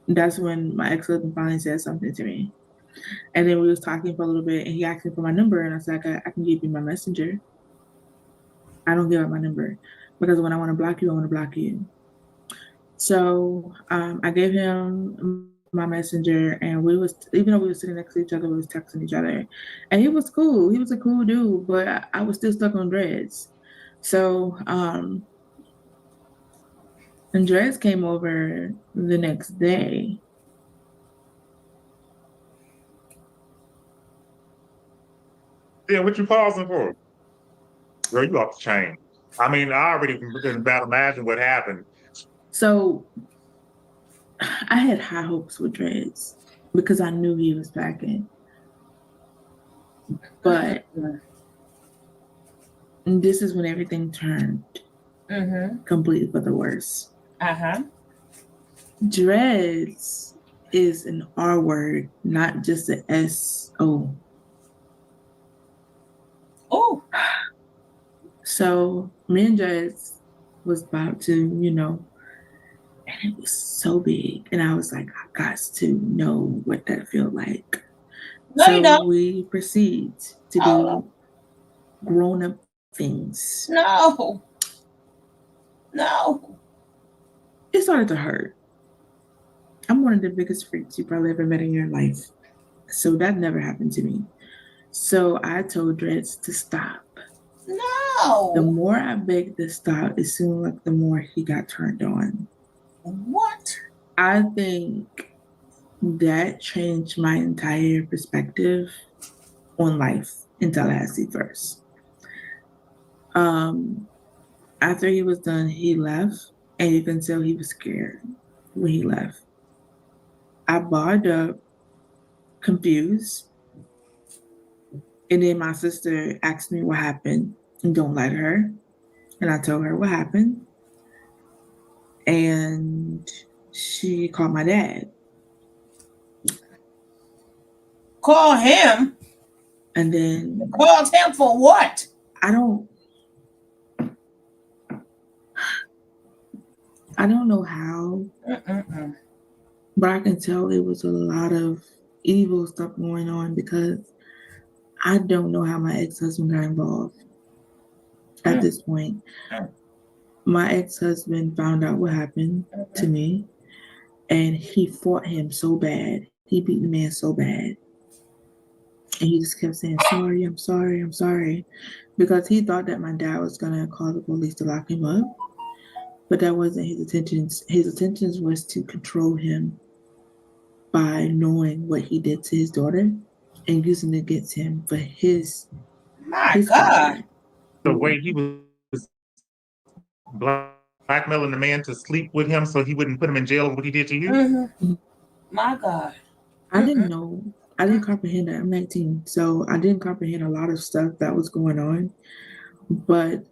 that's when my ex-husband finally said something to me. And then we was talking for a little bit, and he asked me for my number, and I said, I can give you my messenger. I don't give out my number because when I want to block you, I want to block you. So I gave him my messenger, and even though we were sitting next to each other, we was texting each other, and he was cool. He was a cool dude, but I was still stuck on dreads. So Andreas came over the next day. Yeah, what you pausing for? Girl, you off the chain. I mean, I already can about imagine what happened. So I had high hopes with Dreads because I knew he was packing. But this is when everything turned completely for the worse. Dreads is an R word, not just an S-O. Oh. So me and Dreads was about to, and it was so big. And I was like, I got to know what that felt like. No, you So don't. we proceed to do grown-up things. No. It started to hurt. I'm one of the biggest freaks you probably ever met in your life. So that never happened to me. So I told Dreads to stop. No. The more I begged to stop, it seemed like the more he got turned on. What? I think that changed my entire perspective on life in Tallahassee first. After he was done, he left, and you can tell he was scared when he left. I barred up, confused, and then my sister asked me what happened, and don't lie to her. And I told her what happened, and she called my dad. Call him? And then Called him for what? I don't know how, but I can tell it was a lot of evil stuff going on because I don't know how my ex-husband got involved at this point. My ex-husband found out what happened to me, and he fought him so bad. He beat the man so bad. And he just kept saying, sorry, I'm sorry, I'm sorry. Because he thought that my dad was going to call the police to lock him up. But that wasn't his intentions. His intentions was to control him by knowing what he did to his daughter and using it against him for his God. father. The way he was blackmailing the man to sleep with him so he wouldn't put him in jail for what he did to you. My God. I didn't know. I didn't comprehend that. I'm 19, so I didn't comprehend a lot of stuff that was going on. But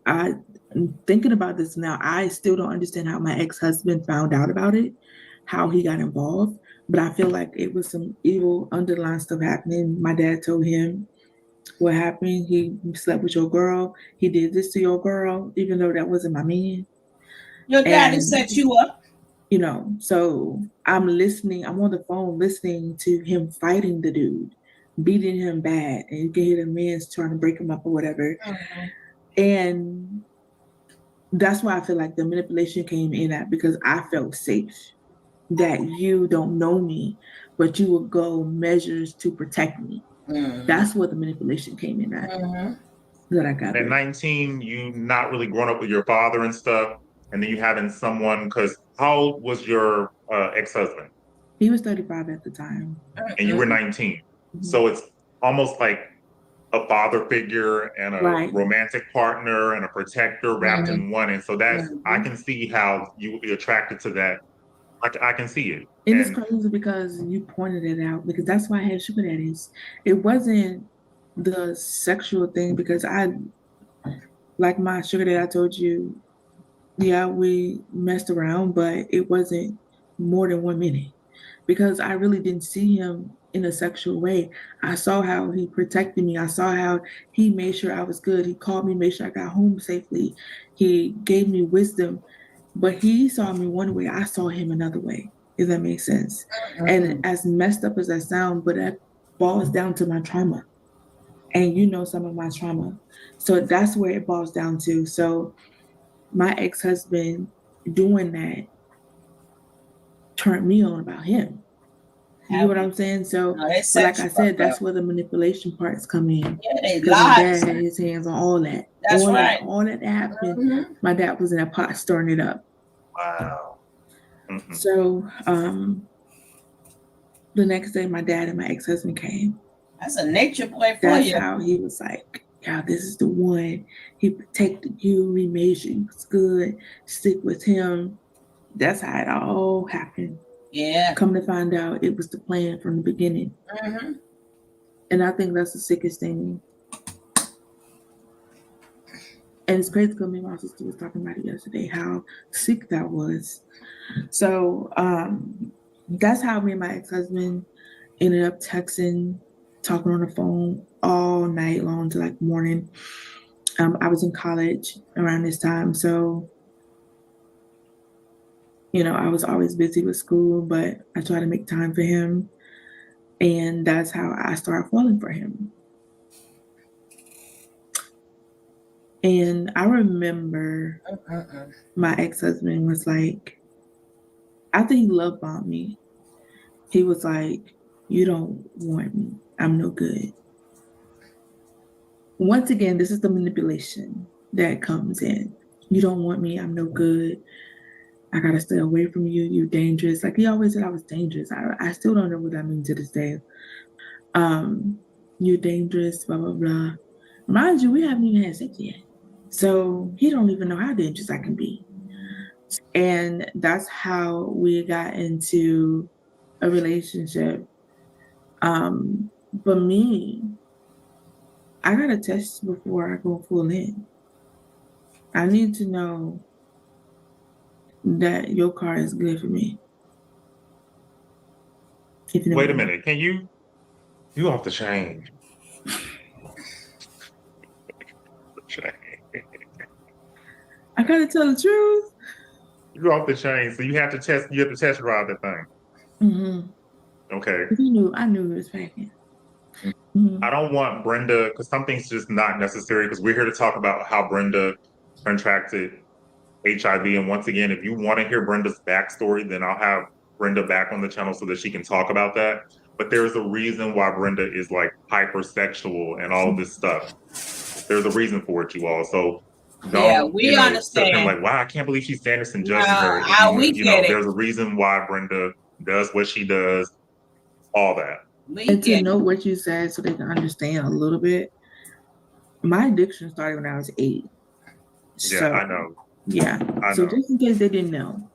thinking about this now, I still don't understand how my ex-husband found out about it, how he got involved. But I feel like it was some evil underlying stuff happening. My dad told him what happened. He slept with your girl. He did this to your girl, even though that wasn't my man. Your daddy set you up. So I'm listening. I'm on the phone listening to him fighting the dude, beating him bad. And you can hear the man's trying to break him up or whatever. And that's why I feel like the manipulation came in at, because I felt safe that you don't know me, but you will go measures to protect me. That's what the manipulation came in at. That I got. At 19, you not really grown up with your father and stuff, and then you having someone, because how old was your ex-husband? He was 35 at the time. And you were 19. So it's almost like a father figure and a romantic partner and a protector wrapped in one. And so that's, I can see how you would be attracted to that. I can see it. And it's crazy because you pointed it out, because that's why I had sugar daddies. It wasn't the sexual thing, because like my sugar daddy, I told you, yeah, we messed around, but it wasn't more than 1 minute, because I really didn't see him in a sexual way. I saw how he protected me. I saw how he made sure I was good. He called me, made sure I got home safely. He gave me wisdom, but he saw me one way. I saw him another way, if that makes sense. And as messed up as I sound, but that boils down to my trauma. And you know some of my trauma. So that's where it boils down to. So my ex-husband doing that turned me on about him. You know what I'm saying? So, but like I said, that's where the manipulation parts come in. Yeah, because my dad had his hands on all that. That's right. All that happened. My dad was in that pot stirring it up. Wow. Mhm. So the next day, my dad and my ex-husband came. That's a nature boy for That's you. how he was like, yeah, this is the one. He protected you. He made sure you was good. Stick with him. That's how it all happened. Yeah. Come to find out, it was the plan from the beginning. Mm-hmm. And I think that's the sickest thing. And it's crazy because me and my sister was talking about it yesterday, how sick that was. So that's how me and my ex-husband ended up texting, talking on the phone all night long to like morning. I was in college around this time, so I was always busy with school, but I tried to make time for him, and that's how I started falling for him. And I remember my ex-husband was like, after he love bombed me, he was like, "You don't want me. I'm no good." Once again, this is the manipulation that comes in. You don't want me. I'm no good. I gotta stay away from you. You're dangerous. Like he always said, I was dangerous. I still don't know what that means to this day. Um, you're dangerous. Blah blah blah. Mind you, we haven't even had sex yet, so he don't even know how dangerous I can be. And that's how we got into a relationship. But me, I gotta test before I go full in. I need to know that your car is good for me. If you know Wait what a I mean. minute. Can you off the chain? I gotta tell the truth. You off the chain. So you have to test drive the thing. Mm-hmm. Okay. I knew he was packing. Mm-hmm. I don't want Brenda, because something's just not necessary, because we're here to talk about how Brenda contracted HIV. And once again, if you want to hear Brenda's backstory, then I'll have Brenda back on the channel so that she can talk about that. But there's a reason why Brenda is like hypersexual and all of this stuff. There's a reason for it, you all. So Yeah, don't, we sit there and understand. like, wow, I can't believe she's Sanderson judging No, her. we get it. There's a reason why Brenda does what she does, all that. We And to get know it. what you said so they can understand a little bit, my addiction started when I was 8. Yeah, So, I know. yeah. I So know. just in case they didn't know,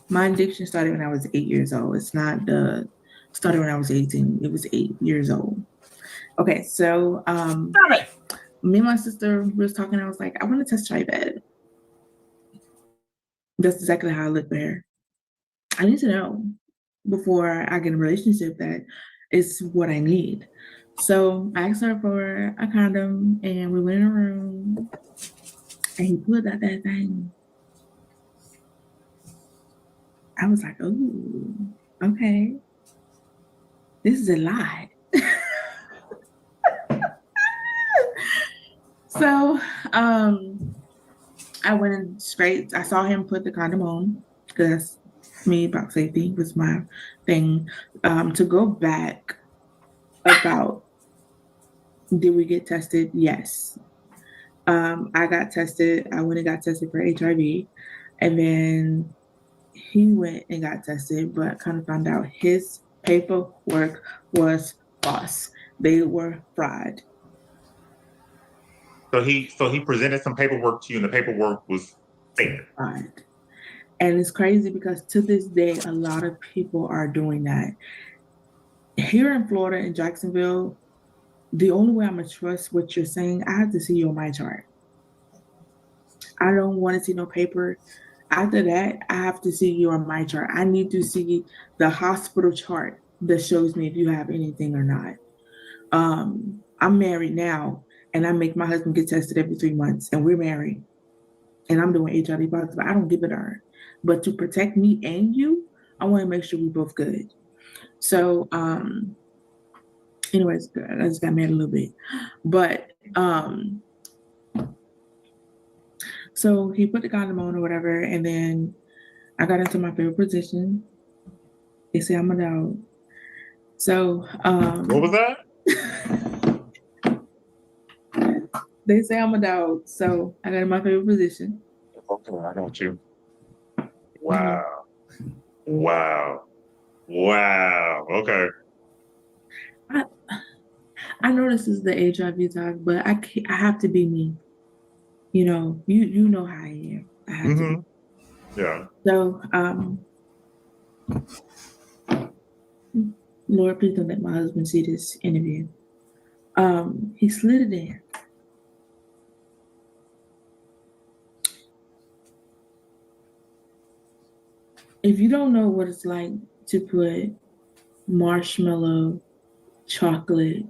my addiction started when I was 8 years old. It's not started when I was 18. It was 8 years old. Okay, so Stop it. me and my sister was talking. I was like, I want to test drive it. That's exactly how I looked at her. I need to know before I get in a relationship that it's what I need. So I asked her for a condom and we went in a room and he pulled out that thing. I was like, oh, okay. This is a lot. So I went in straight. I saw him put the condom on because me about safety was my thing. To go back about did we get tested? Yes. I got tested. I went and got tested for HIV, and then he went and got tested, but kind of found out his paperwork was false. They were fraud. So he presented some paperwork to you, and the paperwork was fake. Fraud. And it's crazy because to this day, a lot of people are doing that. Here in Florida, in Jacksonville, the only way I'm gonna trust what you're saying, I have to see you on my chart. I don't want to see no paper. After that, I have to see you on my chart. I need to see the hospital chart that shows me if you have anything or not. I'm married now, and I make my husband get tested every 3 months, and we're married, and I'm doing HIV positive. I don't give a darn. But to protect me and you, I want to make sure we're both good. So, anyways, I just got mad a little bit, but so he put the condom on or whatever, and then I got into my favorite position. They say I'm a dog. So What was that? they say I'm a dog. So I got in my favorite position. Okay, I got you. Mhm. Wow. Wow. Wow. Okay. I know this is the HIV talk, but I have to be me. You know, you know how I am. I have to be. Yeah. So, Lord, please don't let my husband see this interview. He slid it in. If you don't know what it's like to put marshmallow chocolate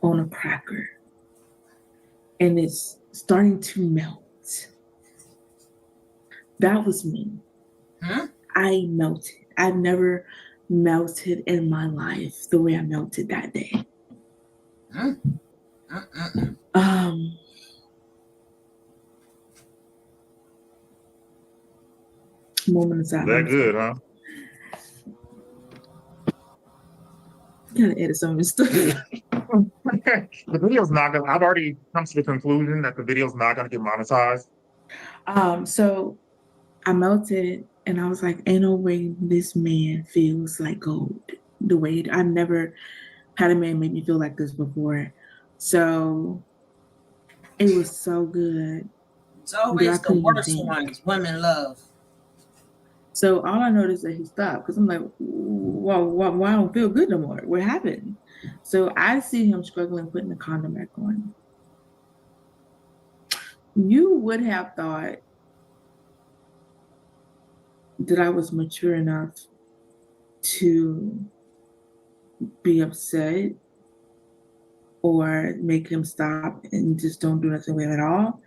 on a cracker and it's starting to melt, that was me. Huh? I melted. I've never melted in my life the way I melted that day. Huh? Moment of silence. That good, huh? Gotta edit some of this stuff. The video's not gonna. I've already come to the conclusion that the video's not gonna get monetized. So I melted and I was like, ain't no way this man feels like gold. The way I've never had a man make me feel like this before. So it was so good It's that I always the couldn't even worst think. ones women love. So all I noticed that he stopped because I'm like, well, why I don't feel good no more? What happened? So I see him struggling putting the condom back on. You would have thought that I was mature enough to be upset or make him stop and just don't do nothing with him at all.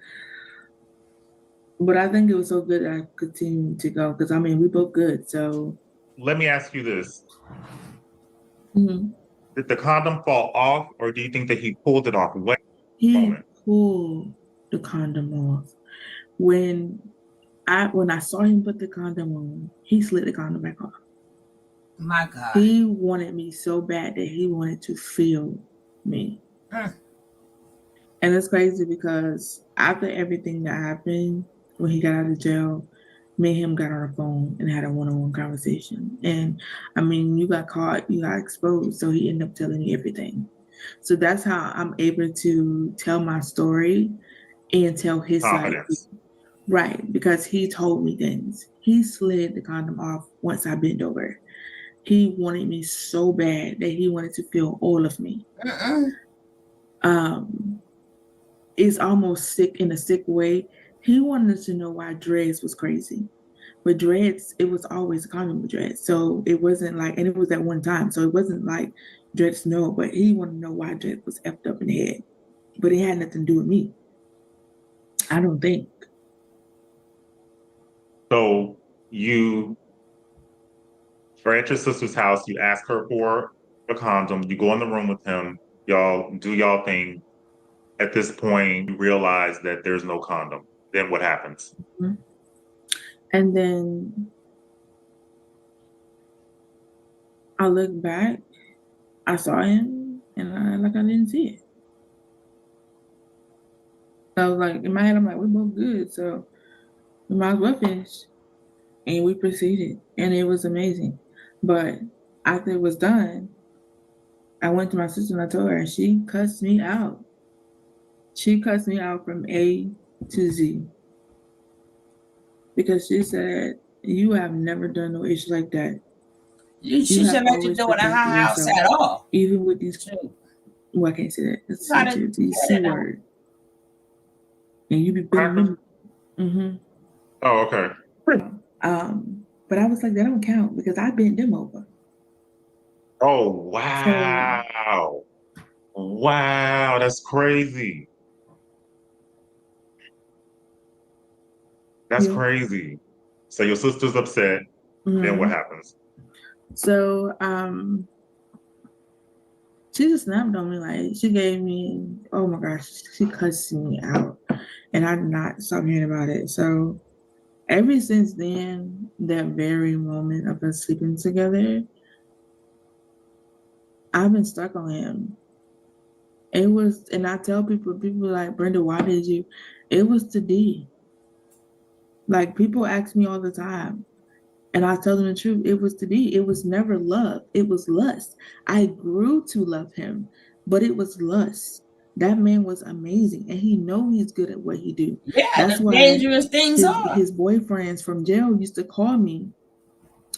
But I think it was so good that I continued to go because I mean we both good. So Let me ask you this: mhm. Did the condom fall off, or do you think that he pulled it off? What He moment? pulled the condom off. When I saw him put the condom on, he slid the condom back off. My God. He wanted me so bad that he wanted to feel me. Mm. And it's crazy because after everything that happened, when he got out of jail, me and him got on the phone and had a one-on-one conversation. And I mean, you got caught, you got exposed, so he ended up telling me everything. So that's how I'm able to tell my story and tell his side. Confidence. Right, because he told me things. He slid the condom off once I bent over. He wanted me so bad that he wanted to feel all of me. Um, it's almost sick in a sick way. He wanted to know why dreads was crazy. With dreads, it was always a condom with dreads. So it wasn't like, and it was at one time. So it wasn't like dreads no, but he wanted to know why dreads was effed up in the head. But it had nothing to do with me. I don't think. So you are at your sister's house. You ask her for a condom. You go in the room with him. Y'all do y'all thing. At this point, you realize that there's no condom. Then what happens? And then I look back, I saw him, and I didn't see it. So I was like, in my head, I'm like, we're both good, so we might as well finish. And we proceeded, and it was amazing. But after it was done, I went to my sister and I told her, and she cussed me out. She cussed me out from A to Z because she said, "You have never done no issue like that. She should let you always do it in her protected house yourself, at all. even with these." Shoot. Well, I can't say that. That's Gotta sensitive. get These it C out. word, and you be Cracker? bending them. Oh, okay. But I was like, that don't count because I bent them over. Oh, So wow. Wow, that's crazy. That's yeah. crazy. So your sister's upset. Then what Mhm. happens? So she just snapped on me. Like she gave me, oh my gosh, she cussed me out, and I did not stop hearing about it. So ever since then, that very moment of us sleeping together, I've been stuck on him. It was, and I tell people like, Brenda, why did you? It was the D. Like people ask me all the time, And I told him the truth. It was to be. It was never love. It was lust. I grew to love him, but it was lust. That man was amazing, and he know he's good at what he do. Yeah, That's the why dangerous things are. his boyfriends from jail used to call me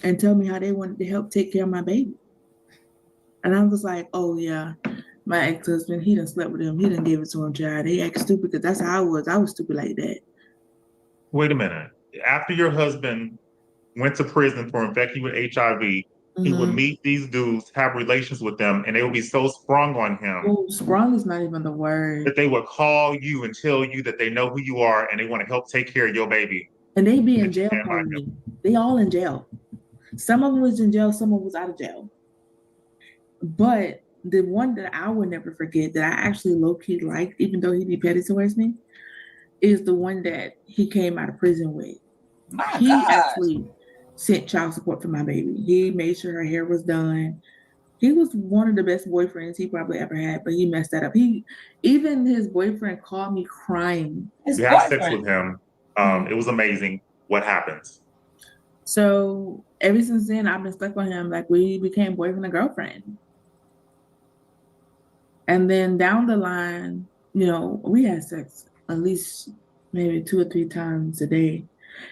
and tell me how they wanted to help take care of my baby. And I was like, oh yeah, my ex-husband, he done slept with him. He done gave it to him, child. They act stupid because that's how I was. I was stupid like that. Wait a minute. After your husband went to prison for infecting you with HIV, he would meet these dudes, have relations with them, and they would be so sprung on him Oh, sprung is not even the word. that they would call you and tell you that they know who you are and they want to help take care of your baby. And they be in That you jail can't calling find me. They all in jail. Some of them was in jail, some of them was out of jail. But the one that I would never forget that I actually low-key liked, even though he be petty towards me, is the one that he came out of prison with. My He God. actually sent child support for my baby. He made sure her hair was done. He was one of the best boyfriends he probably ever had, but he messed that up. Even his boyfriend called me crying. His You have sex boyfriend. with him. It was amazing. What happens? So ever since then, I've been stuck on him. Like we became boyfriend and girlfriend. And then down the line, we had sex at least maybe 2 or 3 times a day.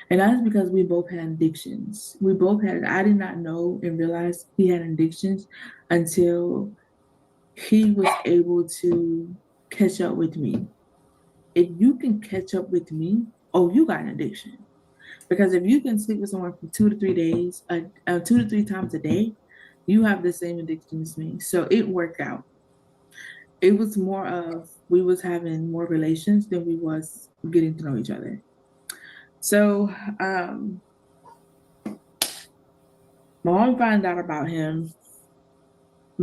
And that's because we both had addictions. I did not know and realize he had addictions until he was able to catch up with me. If you can catch up with me, oh, you got an addiction. Because if you can sleep with someone for 2 to 3 days, 2 to 3 times a day, you have the same addiction as me. So it worked out. It was more of we was having more relations than we was getting to know each other. So my mom found out about him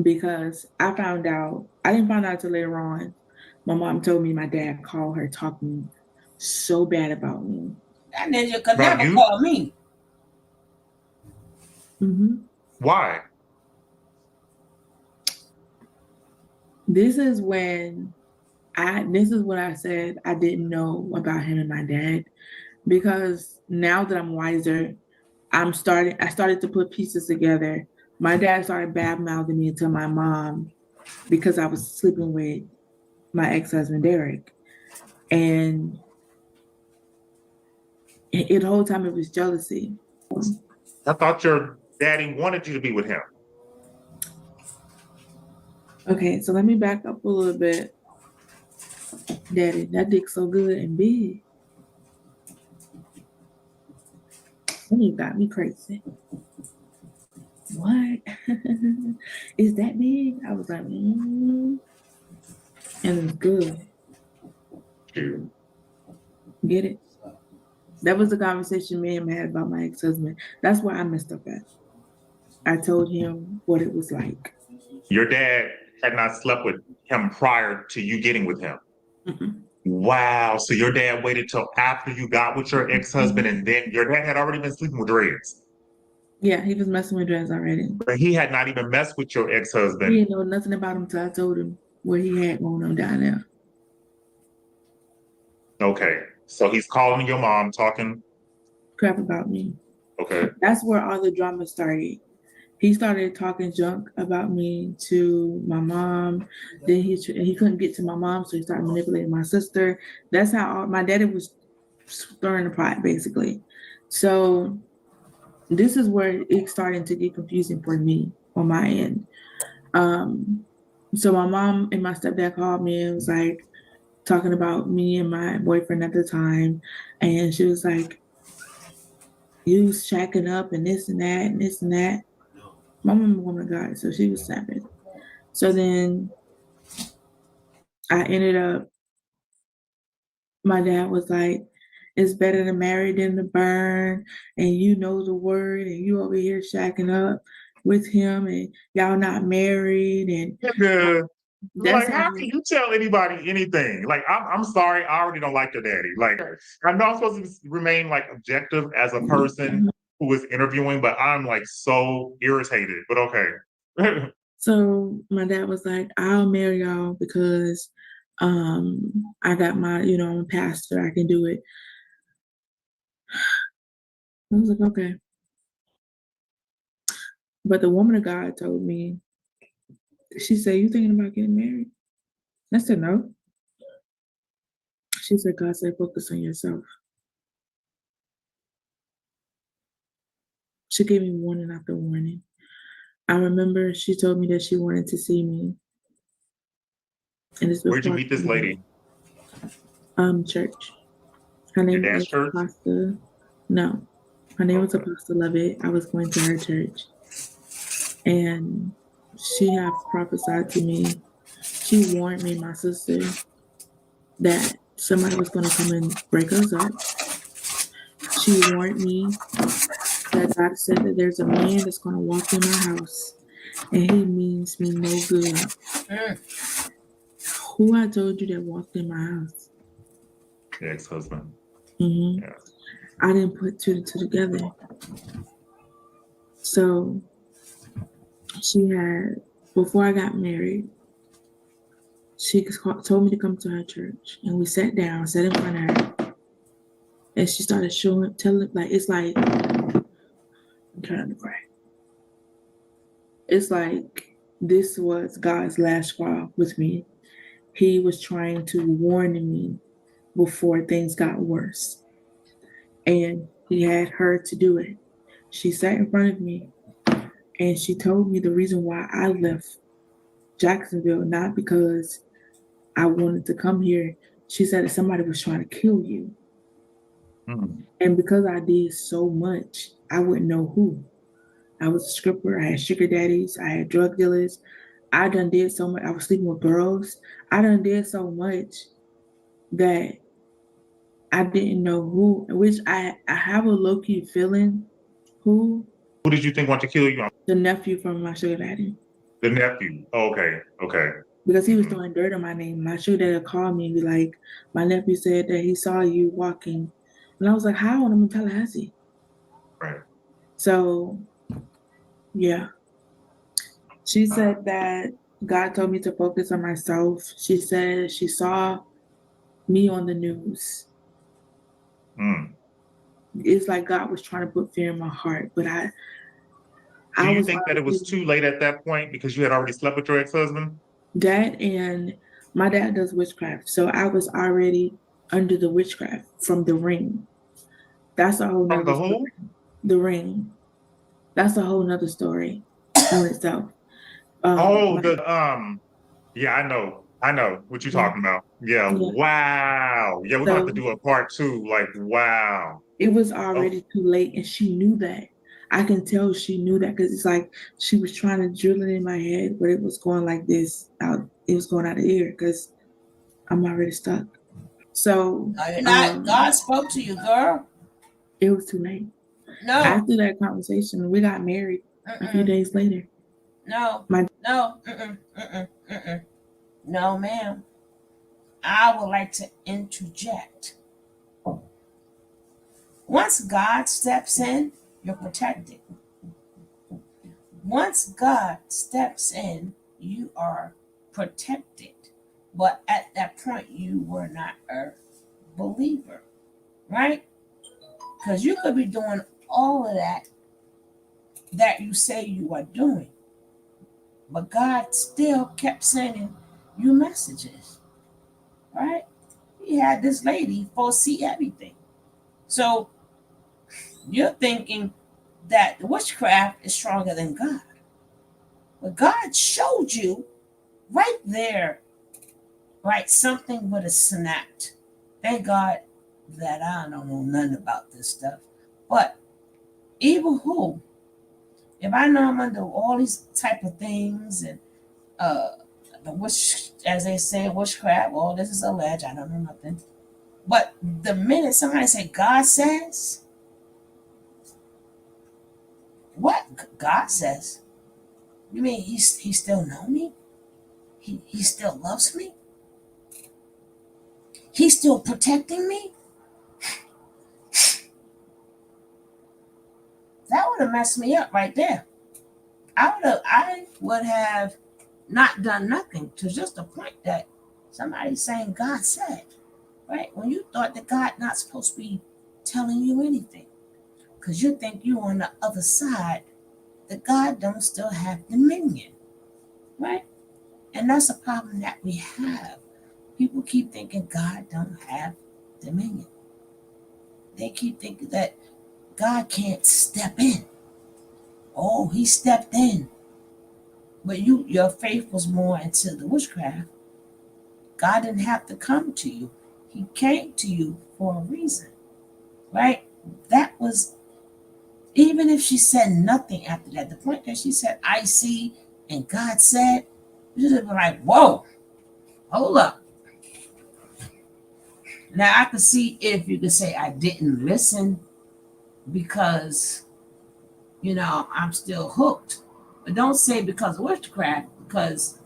because I didn't find out till later on. My mom told me my dad called her talking so bad about me. That ninja could About never you? call me. Why? This is when I said I didn't know about him and my dad, because now that I'm wiser, I started to put pieces together. My dad started bad mouthing me to my mom because I was sleeping with my ex-husband Derek. And the whole time it was jealousy. I thought your daddy wanted you to be with him. Okay, so let me back up a little bit. Daddy, that dick's so good and big. You got me crazy. What? Is that big? I was like, and it's good. Get it? That was the conversation me and him had about my ex-husband. That's where I messed up at. I told him what it was like. Your dad had not slept with him prior to you getting with him. Mm-mm. Wow. So your dad waited till after you got with your ex-husband, and then your dad had already been sleeping with Dreads. Yeah, he was messing with drugs already. But he had not even messed with your He ex-husband. didn't know nothing about him until I told him what he had going on down there. Okay. So he's calling your mom, talking. Crap about me. Okay. That's where all the drama started. He started talking junk about me to my mom. Then he couldn't get to my mom, so he started manipulating my sister. That's how my daddy was stirring the pot, basically. So this is where it's starting to get confusing for me on my end. So my mom and my stepdad called me and was like talking about me and my boyfriend at the time, and she was like, "You was shacking up and this and that and this and that." My mom, a woman of God, so she was savage. So then I ended up, my dad was like, it's better to marry than to burn. And you know the word, and you over here shacking up with him, and y'all not married. And Yeah. that's Like, how can you tell anybody anything? Like, I'm sorry, I already don't like your daddy. Like, I know I'm supposed to remain like objective as a person who is interviewing, but I'm like so irritated. But okay. So my dad was like, I'll marry y'all because I got I'm a pastor, I can do it. I was like, okay. But the woman of God told me, she said, "You thinking about getting married?" I said, "No." She said, "God said, focus on yourself." She gave me warning after warning. I remember she told me that she wanted to see me. And it's Where'd you before meet this lady? church. Her Your name dad's is church? Pastor. No. Her name was Okay. Apostle Lovett. I was going to her church. And she had prophesied to me. She warned me, my sister, that somebody was going to come and break us up. She warned me that God said that there's a man that's going to walk in my house and he means me no good. Who I told you that walked in my house? The ex-husband. Mm-hmm. Yeah. I didn't put two and two together. So she had, before I got married, she told me to come to her church, and we sat down, sat in front of her, and she started telling, like, it's like, I'm trying to cry. It's like this was God's last straw with me. He was trying to warn me before things got worse, and he had her to do it. She sat in front of me, and she told me the reason why I left Jacksonville, not because I wanted to come here. She said that somebody was trying to kill you. Mm. And because I did so much, I wouldn't know who. I was a stripper, I had sugar daddies, I had drug dealers. I done did so much. I was sleeping with girls. I done did so much that I didn't know who, which I have a low-key feeling who. Who did you think wanted to kill you? The nephew from my sugar daddy. The nephew. Oh, okay. Okay. Because he was throwing dirt on my name. My sugar daddy called me and be like, my nephew said that he saw you walking. And I was like, how? And I'm in Tallahassee. Right. So, yeah. She said that God told me to focus on myself. She said she saw me on the news. Mm. It's like God was trying to put fear in my heart. But Do I you was think that it was too late at that point because you had already slept with your ex-husband? that, and my dad does witchcraft. So I was already under the witchcraft from the ring. That's a whole From nother the story. who? The ring. That's a whole nother story on itself. Yeah, I know what you're Yeah, talking about. Yeah, yeah. wow. Yeah, we're gonna have to So do a part two. Like, wow. it was Oh, already too late, and she knew that. I can tell she knew that because it's like she was trying to drill it in my head, but it was going like this out. It was going out of ear because I'm already stuck. So No, you're not. God spoke to you, girl. it was too late. No. After that conversation, we got married a few days later. No. My No. No, ma'am. I would like to interject. Once God steps in, you're protected. Once God steps in, you are protected. But at that point, you were not a believer, right? Because you could be doing all of that you say you are doing. But God still kept sending you messages, right? He had this lady foresee everything. So you're thinking that witchcraft is stronger than God. But God showed you right there, right? Something would have snapped. Thank God that I don't know nothing about this stuff. But even who, if I know I'm under all these type of things and uh the witch, as they say, witchcraft, all this is alleged, I don't know nothing. But the minute somebody say God says, what God says? You mean he still know me? He still loves me? He's still protecting me? That would have messed me up right there. I would have not done nothing to just the point that somebody's saying God said, right? When you thought that God not supposed to be telling you anything. Because you think you on the other side that God don't still have dominion, right? And that's a problem that we have. People keep thinking God don't have dominion. They keep thinking that God can't step in. Oh, he stepped in. But your faith was more into the witchcraft. God didn't have to come to you. He came to you for a reason, right? That was, even if she said nothing after that, the point that she said, I see, and God said, you just be like, whoa, hold up. Now I could see if you could say I didn't listen because, I'm still hooked. But don't say because of witchcraft, because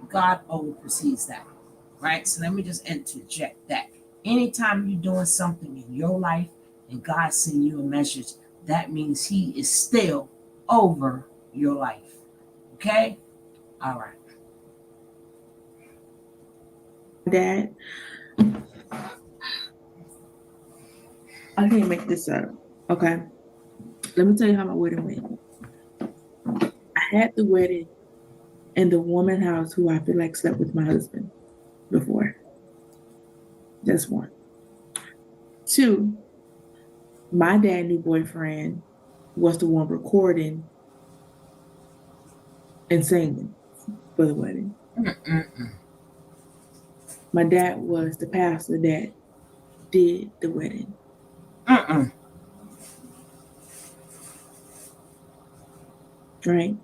God oversees that, right? So let me just interject that. Anytime you're doing something in your life and God send you a message, that means He is still over your life. Okay? All right. Dad, I can't make this up. Okay. Let me tell you how my wedding went. I had the wedding in the woman house who I feel like slept with my husband before. That's one. Two, my dad new boyfriend was the one recording and singing for the wedding. Mm-mm-mm. My dad was the pastor that did the wedding. Mm-mm. Right?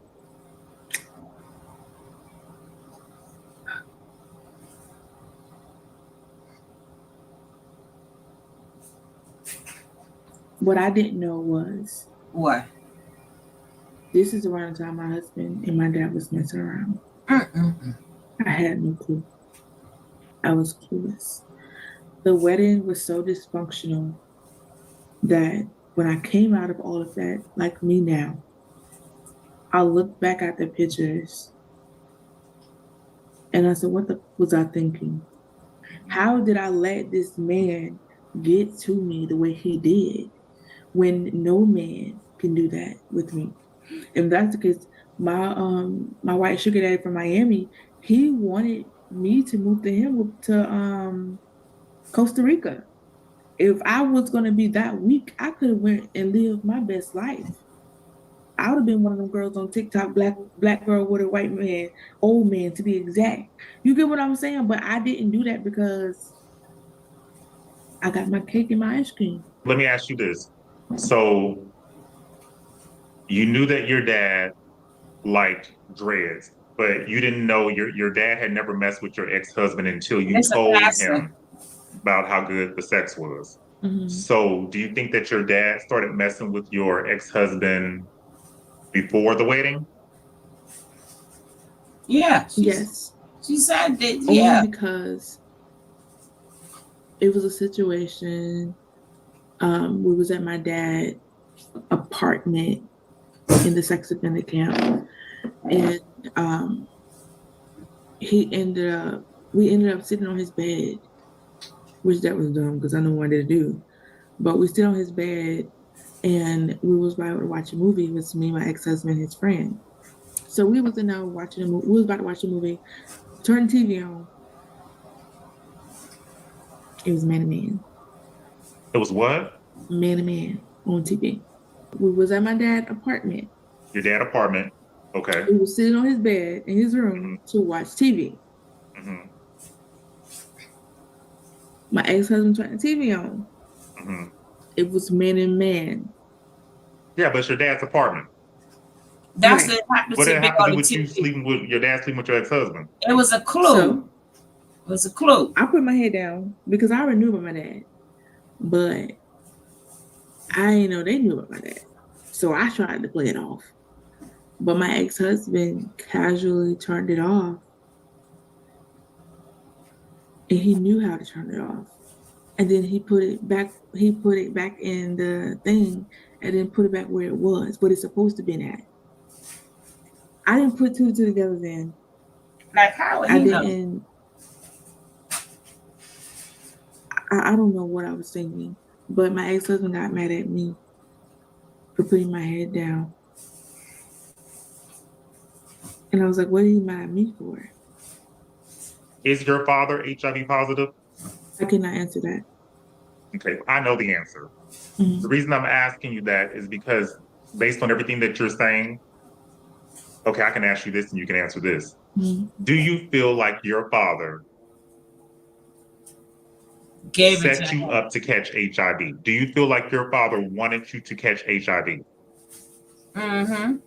What I didn't know was What? this is around the time my husband and my dad was messing around. Mm-mm-mm. I had no clue. I was clueless. The wedding was so dysfunctional that when I came out of all of that, like me now, I look back at the pictures and I said, what was I thinking? How did I let this man get to me the way he did when no man can do that with me? If that's the case, my white sugar daddy from Miami, he wanted me to move to him to Costa Rica. If I was gonna be that weak, I could have went and lived my best life. I would have been one of them girls on TikTok, black girl with a white man, old man to be exact. You get what I'm saying? But I didn't do that because I got my cake and my ice cream. Let me ask you this. So you knew that your dad liked dreads, but you didn't know your dad had never messed with your ex-husband until you It's a told pastor. him about how good the sex was. Mm-hmm. So do you think that your dad started messing with your ex-husband before the wedding? Yeah, Yes, she said that. only Yeah. because it was a situation. We was at my dad's apartment in the sex offender camp, and we ended up sitting on his bed, which that was dumb because I know what I did to do. But we sit on his bed, and we was about to watch a movie. It was me, my ex husband, and his friend. So we was in there watching a movie. We was about to watch a movie. Turn the TV on. It was Man to Man, It was what? Man to Man on TV. We was at my dad's apartment. Your dad apartment. Okay. We was sitting on his bed in his room to watch TV. Mm-hmm. My ex-husband turned the TV on. Mm-hmm. It was Man and Man. Yeah, but it's your dad's apartment. That's Right. what happened What to did it be have to on do the with you TV. sleeping with your dad sleeping with your ex-husband? It was a clue. So It was a clue. I put my head down because I already knew about my dad. But I didn't know they knew about my dad. So I tried to play it off. But my ex-husband casually turned it off. And he knew how to turn it off. And then he put it back in the thing and then put it back where it was, what it's supposed to be at. I didn't put two and two together then. Like, how would I he know? didn't I don't know what I was thinking. But my ex-husband got mad at me for putting my head down. And I was like, what did he mad at me for? Is your father HIV positive? I cannot answer that. Okay, I know the answer. Mhm. The reason I'm asking you that is because based on everything that you're saying, okay, I can ask you this and you can answer this. Mhm. Do you feel like your father Gave it to set you him. up to catch HIV? Do you feel like your father wanted you to catch HIV? Mm-hmm.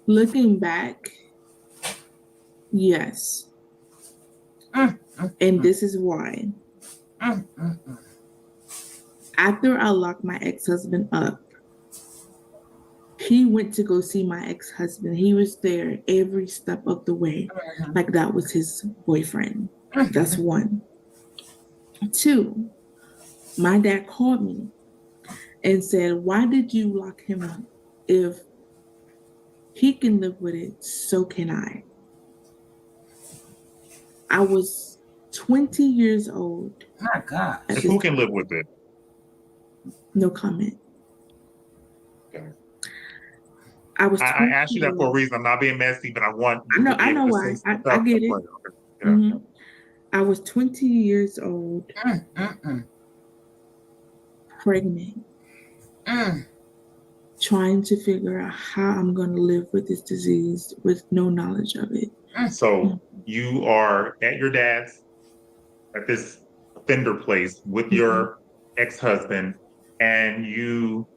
Looking back, yes. Mm-hmm. And this is why. Mm-hmm. After I locked my ex-husband up, he went to go see my ex-husband. He was there every step of the way, like that was his boyfriend. That's one. Two, my dad called me and said, why did you lock him up? If he can live with it, so can I. I was 20 years old My God. at this Who can time. live with it? No comment. Okay. I was I 20 asked you that years for a old. reason. I'm not being messy, but I want you to be I able know to why. say some I stuff. get it. Okay. Yeah. Mhm. I was 20 years old, Mm-mm-mm. pregnant, Mm. trying to figure out how I'm going to live with this disease with no knowledge of it. So you are at your dad's, at this offender place with Mhm. your ex-husband, and you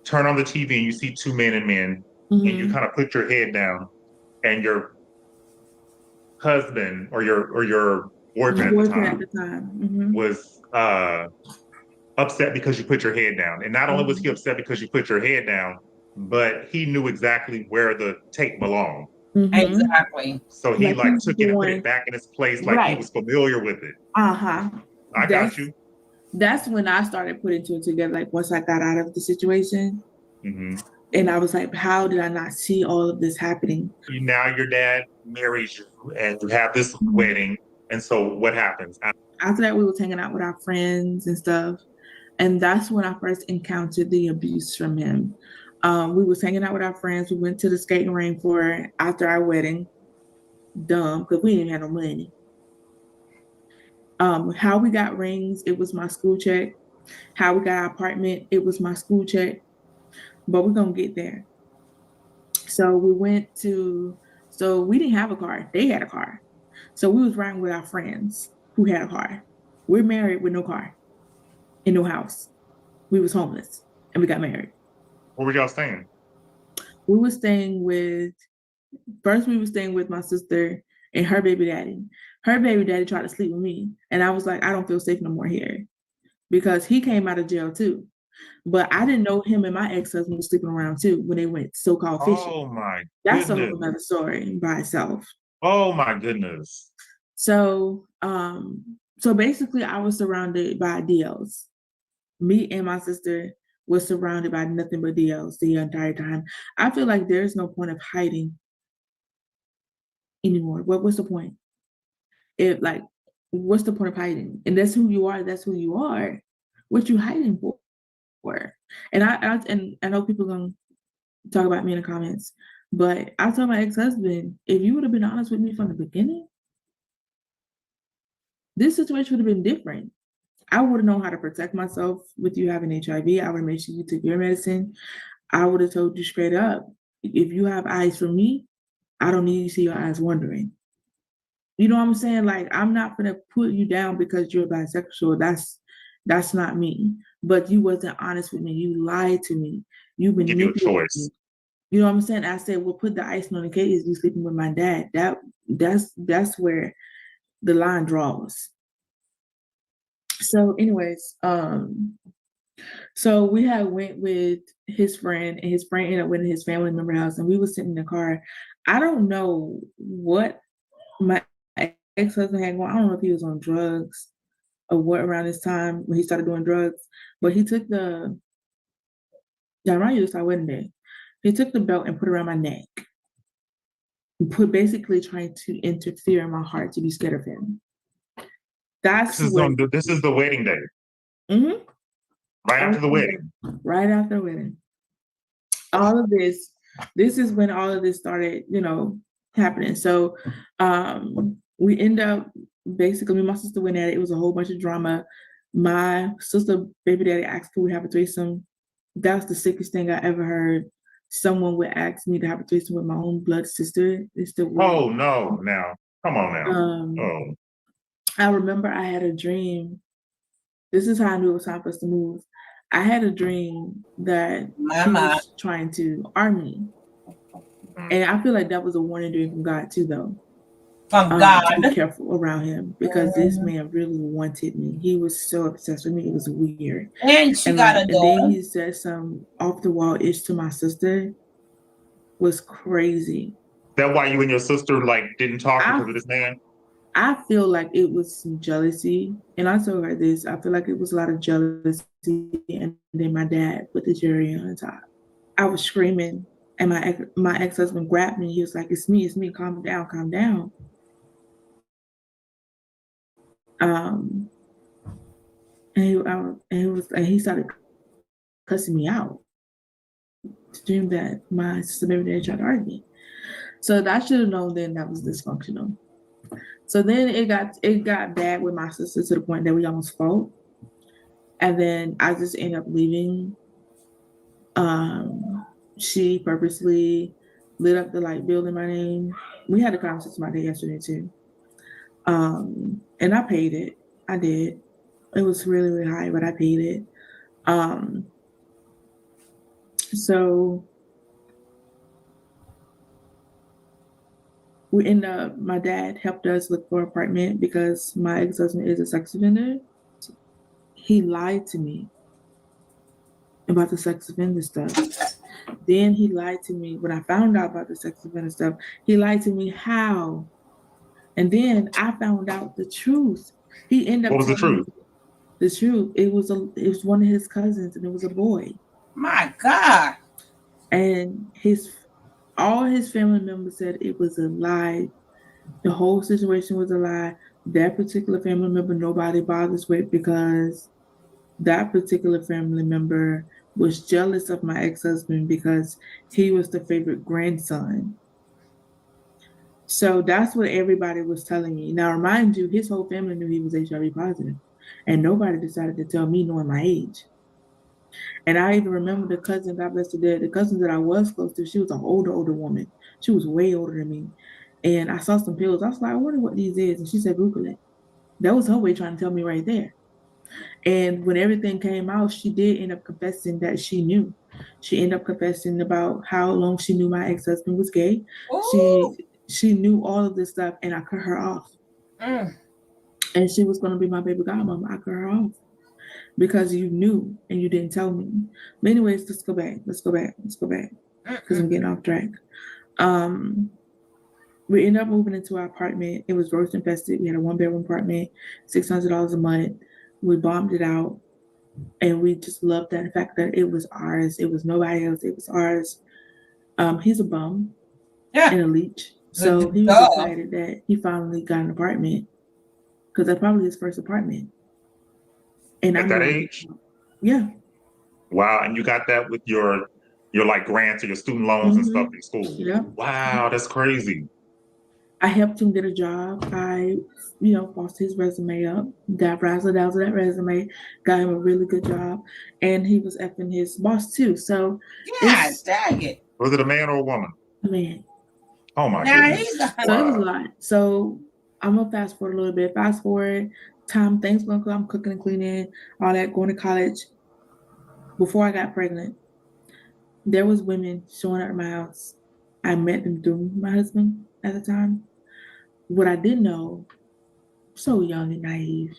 turn on the TV and you see two men and men, and you Mhm. kind of put your head down, and your husband or your My boyfriend at the boyfriend at time the time. Mhm. was upset because you put your head down. And not only was he Mhm. upset because you put your head down, but he knew exactly where the tape belonged. Mhm. Exactly. So he Like like he's took the it and put one, it back in its place like he right? was familiar with it. Uh-huh. I got you. That's when I started putting two together. Like once I got out of the situation, Hmm. and I was like, how did I not see all of this happening? Now your dad marries you and you have this Mhm. wedding. And so what happens? After that, we was hanging out with our friends and stuff. And that's when I first encountered the abuse from him. We was hanging out with our friends. We went to the skating rink for after our wedding. Dumb, because we didn't have no money. How we got rings, it was my school check. How we got our apartment, it was my school check. But we're gonna get there. So we went to, so we didn't have a car. They had a car. So we was riding with our friends who had a car. We're married with no car and no house. We was homeless and we got married. Where were y'all staying? We were staying with, first we were staying with my sister and her baby daddy. Her baby daddy tried to sleep with me. And I was like, I don't feel safe no more here because he came out of jail too. But I didn't know him and my ex-husband was sleeping around too when they went so-called fishing. Oh my That's a goodness. whole other story by itself. Oh my goodness. So basically I was surrounded by DLs. Me and my sister was surrounded by nothing but DLs the entire time. I feel like there's no point of hiding anymore. What's the point? If like, what's the point of hiding? And that's who you are. That's who you are. What you hiding for? And I know people gonna talk about me in the comments, but I told my ex-husband, if you would have been honest with me from the beginning, this situation would have been different. I would have known how to protect myself with you having HIV. I would have made sure you took your medicine. I would have told you straight up, if you have eyes for me, I don't need to see your eyes wandering. You know what I'm saying? Like, I'm not gonna put you down because you're bisexual. That's not me. But you wasn't honest with me. You lied to me. You Give you a manipulated choice. me. You know what I'm saying? I said, well, put the icing on the cake is you sleeping with my dad. That's where the line draws. So, anyways, so we had went with his friend, and his friend ended up with his family member house, and we was sitting in the car. I don't know what my ex-husband had going. I don't know if he was on drugs or what around this time when he started doing drugs, but he took the around you our wedding day. He took the belt and put it around my neck. Put basically trying to interfere in my heart to be scared of him. That's when This is the wedding day, mhm, right after the wedding. right after wedding. All of this is when all of this started, happening. So we end up basically, me and my sister went at it. It was a whole bunch of drama. My sister, baby daddy asked, could we have a threesome? That was the sickest thing I ever heard. Someone would ask me to have a threesome with my own blood sister. It's the weird. Oh no, now come on now. Oh, I remember I had a dream. This is how I knew it was time for us to move. I had a dream that he was trying to arm me. And I feel like that was a warning dream from God too, though. From God. To be careful around him, because this man really wanted me. He was so obsessed with me. It was weird. And she got a daughter. And then he said some off the wall ish to my sister. Was crazy. That why you and your sister like didn't talk because of this man? I feel like it was some jealousy, and I told her this. I feel like it was a lot of jealousy, and then my dad put the cherry on top. I was screaming, and my ex-husband grabbed me. He was like, it's me, calm down, calm down. And he started cussing me out. To dream that my sister baby daddy tried to argue me. So I should have known then that was dysfunctional. So then it got bad with my sister to the point that we almost fought. And then I just ended up leaving. She purposely lit up the light bill in my name. We had a conversation about that yesterday too. And I paid it. I did. It was really, really high, but I paid it. So we end up, my dad helped us look for an apartment because my ex-husband is a sex offender. He lied to me about the sex offender stuff. Then he lied to me when I found out about the sex offender stuff. He lied to me how? And then I found out the truth. He ended up. What was the truth? The truth. It was one of his cousins, and it was a boy. My God. And all his family members said it was a lie. The whole situation was a lie. That particular family member, nobody bothers with, because that particular family member was jealous of my ex-husband because he was the favorite grandson. So that's what everybody was telling me. Now, remind you, his whole family knew he was HIV positive, and nobody decided to tell me knowing my age. And I even remember the cousin, God bless her dead, the cousin that I was close to, she was an older woman. She was way older than me. And I saw some pills. I was like, I wonder what these is. And she said, Google it. That was her way trying to tell me right there. And when everything came out, she did end up confessing that she knew. She ended up confessing about how long she knew my ex-husband was gay. She knew all of this stuff, and I cut her off. And she was going to be my baby godmama. I cut her off because you knew and you didn't tell me. But anyways, let's go back. Because I'm getting off track. We ended up moving into our apartment. It was roach infested. We had a 1-bedroom apartment, $600 a month. We bombed it out, and we just loved that fact that it was ours. It was nobody else. It was ours. He's a bum and a leech. So he was excited that he finally got an apartment, because that's probably his first apartment. And at that age? Yeah. Wow. And you got that with your like grants or your student loans and stuff in school. Yeah. Wow, that's crazy. I helped him get a job. I, bossed his resume up, got razzle-dazzle that resume, got him a really good job, and he was effing his boss too. So, yeah, dang it. Was it a man or a woman? A man. Oh my goodness. So it was a lot. So I'm gonna fast forward a little bit. Fast forward, things gonna go. I'm cooking and cleaning, all that, going to college. Before I got pregnant, there was women showing up at my house. I met them through my husband at the time. What I didn't know, so young and naive,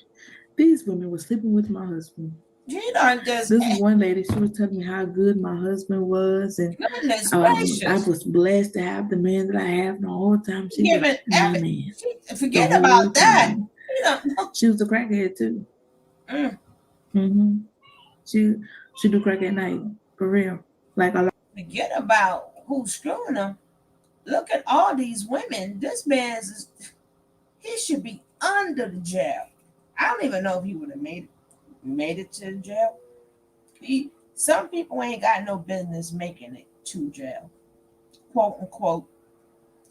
these women were sleeping with my husband. This one lady, she was telling me how good my husband was, and I was blessed to have the man that I have the whole time. She was my man. Forget about that. She was a crackhead too. She do crack at night, for real. Like a lot. Forget about who's screwing them. Look at all these women. This man's, he should be under the jail. I don't even know if he would have made it to the jail. Some people ain't got no business making it to jail, quote unquote.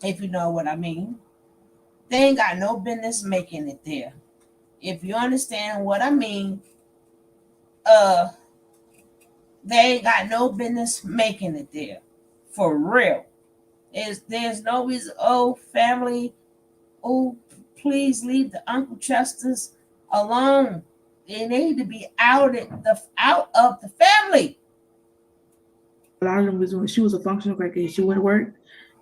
if you know what I mean. They ain't got no business making it there. If you understand what I mean, uh, they ain't got no business making it there. For real. There's no reason, oh, family, oh, please leave the Uncle Chesters alone. They need to be out of the family. A lot of them was when she was a functional crackhead. She went to work.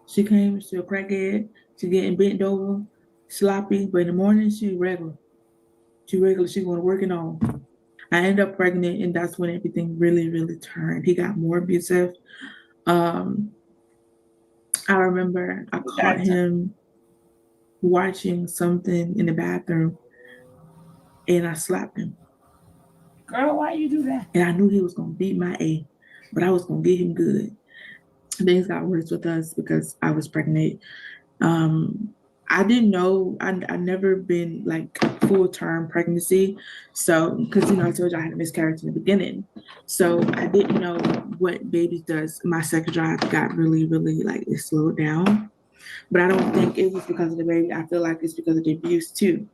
She came. She a crackhead. She getting bent over, sloppy. But in the morning, she regular. She regular. She going to work and all. I ended up pregnant, and that's when everything really, really turned. He got more abusive. Um, I remember I caught him watching something in the bathroom, and I slapped him. Girl, why you do that? And I knew he was gonna beat my A, but I was gonna get him good. Things got worse with us because I was pregnant. I didn't know. I never been like full term pregnancy, so because I told you I had a miscarriage in the beginning, so I didn't know what baby does. My sex drive got really, really like it slowed down, but I don't think it was because of the baby. I feel like it's because of the abuse too.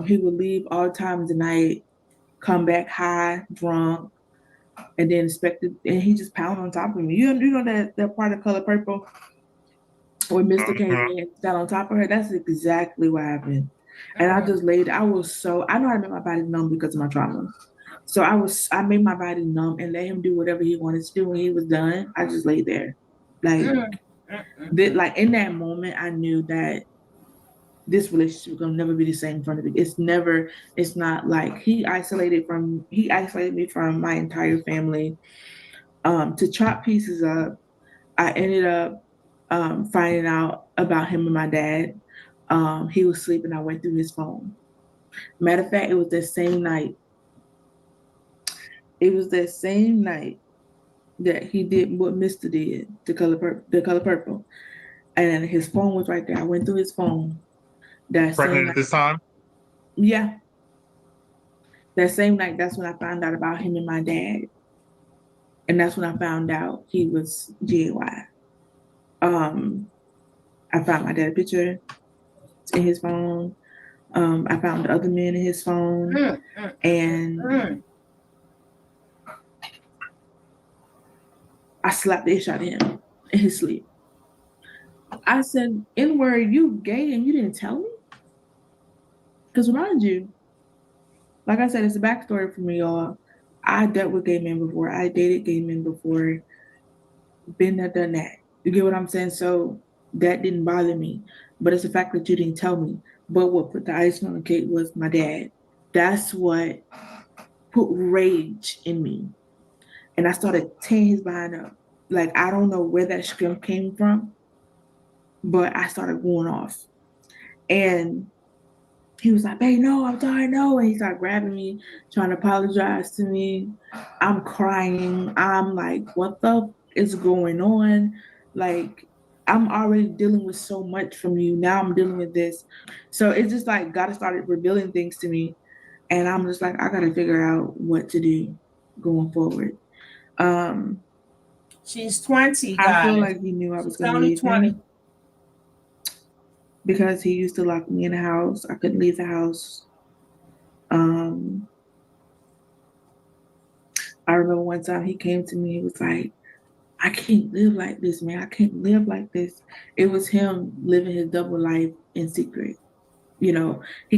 He would leave all times of the night, come back high, drunk, and then and he just pound on top of me. You know that part of Color Purple where Mr. came in got on top of her? That's exactly what happened. And I just laid, I know I made my body numb because of my trauma. So I made my body numb and let him do whatever he wanted to do. When he was done, I just laid there. Like in that moment, I knew that this relationship was gonna never be the same in front of me. It's not like he isolated me from my entire family. To chop pieces up, I ended up finding out about him and my dad. He was sleeping. I went through his phone. Matter of fact, it was that same night. It was that same night that he did what Mr. did, the color purple, and his phone was right there. I went through his phone. That Pregnant same at night. this time? Yeah, that same night. That's when I found out about him and my dad, and that's when I found out he was GAY. I found my dad picture in his phone. I found the other men in his phone, and I slapped the ish out of him in his sleep. I said, N-word, you gay and you didn't tell me? Because remind you, like I said, it's a backstory for me, y'all. I dealt with gay men before. I dated gay men before. Been there, done that. You get what I'm saying? So that didn't bother me. But it's the fact that you didn't tell me. But what put the icing on the cake was my dad. That's what put rage in me. And I started tearing his behind up. Like, I don't know where that script came from, but I started going off. And he was like, babe, no, I'm sorry, no. And he started grabbing me, trying to apologize to me. I'm crying. I'm like, what the is going on? Like, I'm already dealing with so much from you. Now I'm dealing with this. So it's just like God started revealing things to me. And I'm just like, I gotta figure out what to do going forward. She's 20, guys. I feel like he knew I was gonna leave 20. Him because he used to lock me in the house. I couldn't leave the house. I remember one time he came to me, he was like, I can't live like this, man. I can't live like this. It was him living his double life in secret. He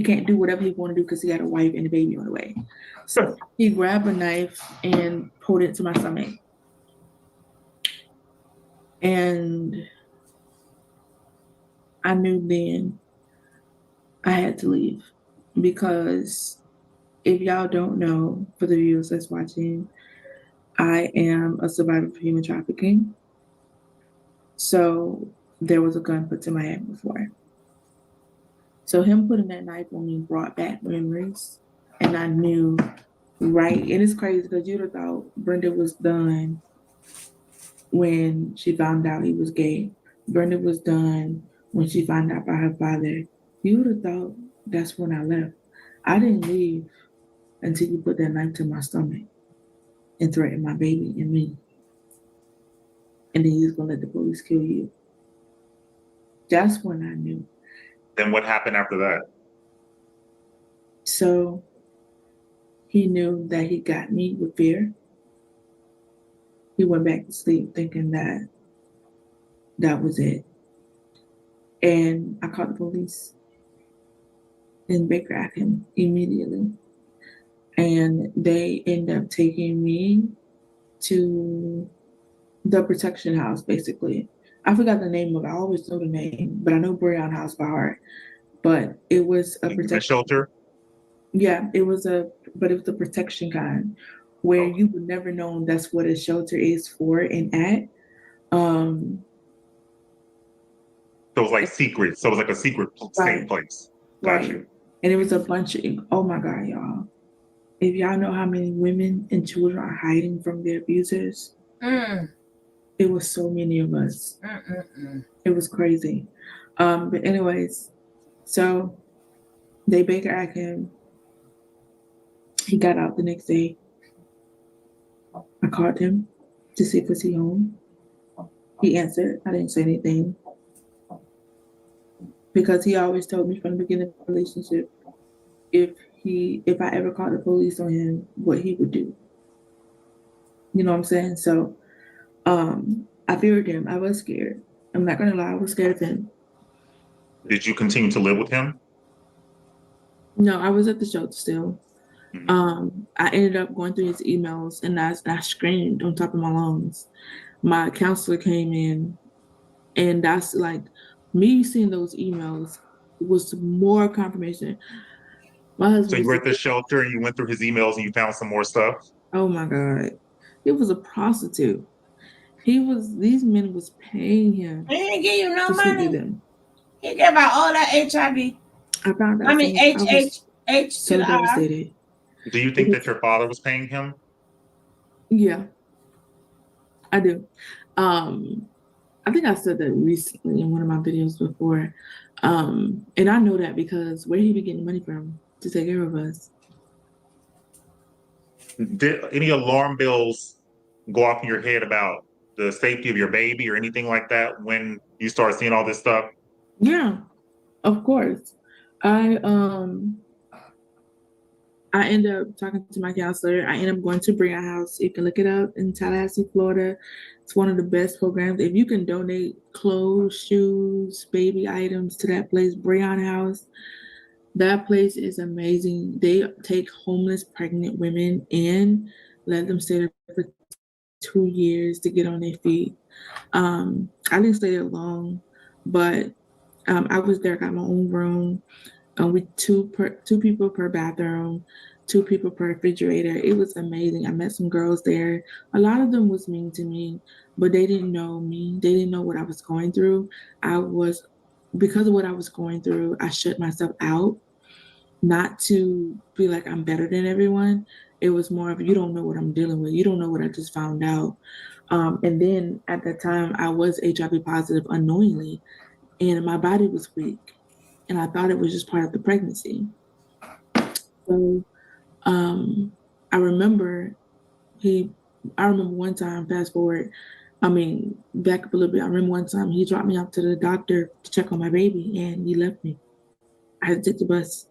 can't do whatever he want to do because he got a wife and a baby on the way. So he grabbed a knife and pulled it to my stomach. And I knew then I had to leave because if y'all don't know, for the viewers that's watching, I am a survivor of human trafficking. So there was a gun put to my head before. So him putting that knife on me brought back memories. And I knew, right? And it's crazy because you'd have thought Brenda was done when she found out he was gay. Brenda was done when she found out by her father. You would have thought that's when I left. I didn't leave until you put that knife to my stomach and threatened my baby and me. And then you're gonna let the police kill you. That's when I knew. Then what happened after that? So he knew that he got me with fear. He went back to sleep thinking that that was it. And I called the police and Baker at him immediately. And they ended up taking me to the protection house, basically. I forgot the name of it. I always know the name, but I know Breon House by heart. But it was a protection shelter? Yeah, it was a protection kind where you would never know that's what a shelter is for and at. So it was like secret. So it was like a secret safe place. Got you. And it was a bunch of, oh my God, y'all. If y'all know how many women and children are hiding from their abusers, it was so many of us. It was crazy. But anyways, so they Baker at him. He got out the next day. I called him to see if was he home. He answered. I didn't say anything because he always told me from the beginning of the relationship if I ever called the police on him, what he would do. You know what I'm saying? So I feared him. I was scared. I'm not gonna lie, I was scared of him. Did you continue to live with him? No, I was at the shelter still. I ended up going through his emails and I screamed on top of my lungs. My counselor came in, and that's like me seeing those emails was more confirmation. My husband. So you were at the shelter and you went through his emails and you found some more stuff? Oh my God. He was a prostitute. These men was paying him. He didn't give you no to sleep money. with them. He gave out all that HIV. I found out. I mean, H so to the R. devastated. Do you think that your father was paying him? Yeah, I do. I think I said that recently in one of my videos before. And I know that because where he be getting money from to take care of us. Did any alarm bells go off in your head about the safety of your baby or anything like that when you start seeing all this stuff? Yeah, of course. I ended up talking to my counselor. I ended up going to Breon House. You can look it up in Tallahassee, Florida. It's one of the best programs. If you can donate clothes, shoes, baby items to that place, Breon House, that place is amazing. They take homeless pregnant women and let them stay there for 2 years to get on their feet. I didn't stay there long, but I was there, got my own room. With two people per bathroom, 2 people per refrigerator. It was amazing. I met some girls there. A lot of them was mean to me, but they didn't know me. They didn't know what I was going through. Because of what I was going through, I shut myself out, not to be like I'm better than everyone. It was more of, you don't know what I'm dealing with. You don't know what I just found out. And then at that time, I was HIV positive unknowingly, and my body was weak. And I thought it was just part of the pregnancy. So I remember one time, fast forward, back up a little bit. I remember one time he dropped me off to the doctor to check on my baby and he left me. I had to take the bus.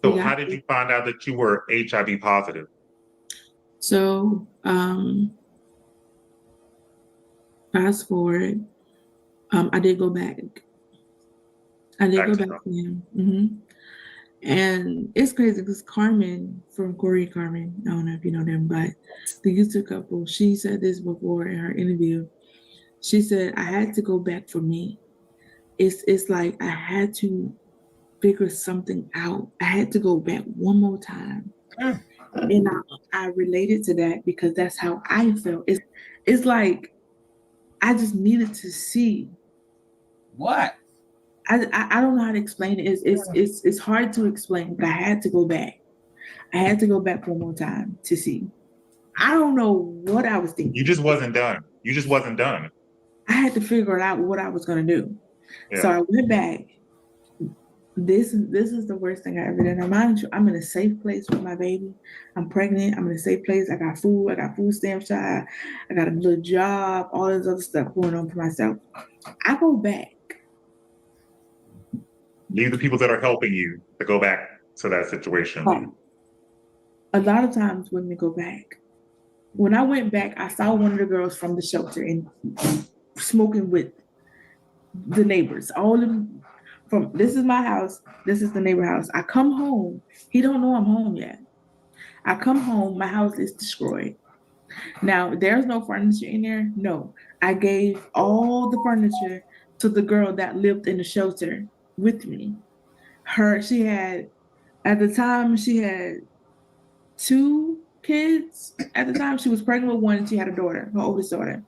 So how did you find out that you were HIV positive? So fast forward, I did go back. I did go back to him. And it's crazy because Carmen from Corey Carmen, I don't know if you know them, but the YouTube couple, she said this before in her interview. She said, I had to go back for me. It's like I had to figure something out. I had to go back one more time. And I related to that because that's how I felt. It's like I just needed to see. What? I don't know how to explain it. It's hard to explain, but I had to go back. I had to go back one more time to see. I don't know what I was thinking. You just wasn't done. You just wasn't done. I had to figure out what I was going to do. Yeah. So I went back This is the worst thing I ever did. Now, mind you, I'm in a safe place with my baby. I'm pregnant. I'm in a safe place. I got food. I got food stamps. I got a little job. All this other stuff going on for myself. I go back. Leave the people that are helping you to go back to that situation. A lot of times women go back. When I went back, I saw one of the girls from the shelter and smoking with the neighbors. All of them from this is my house. This is the neighbor house. I come home. He don't know I'm home yet. I come home. My house is destroyed. Now there's no furniture in there. No, I gave all the furniture to the girl that lived in the shelter with me. She had at the time she had 2 kids. At the time she was pregnant with one and she had a daughter, her oldest daughter.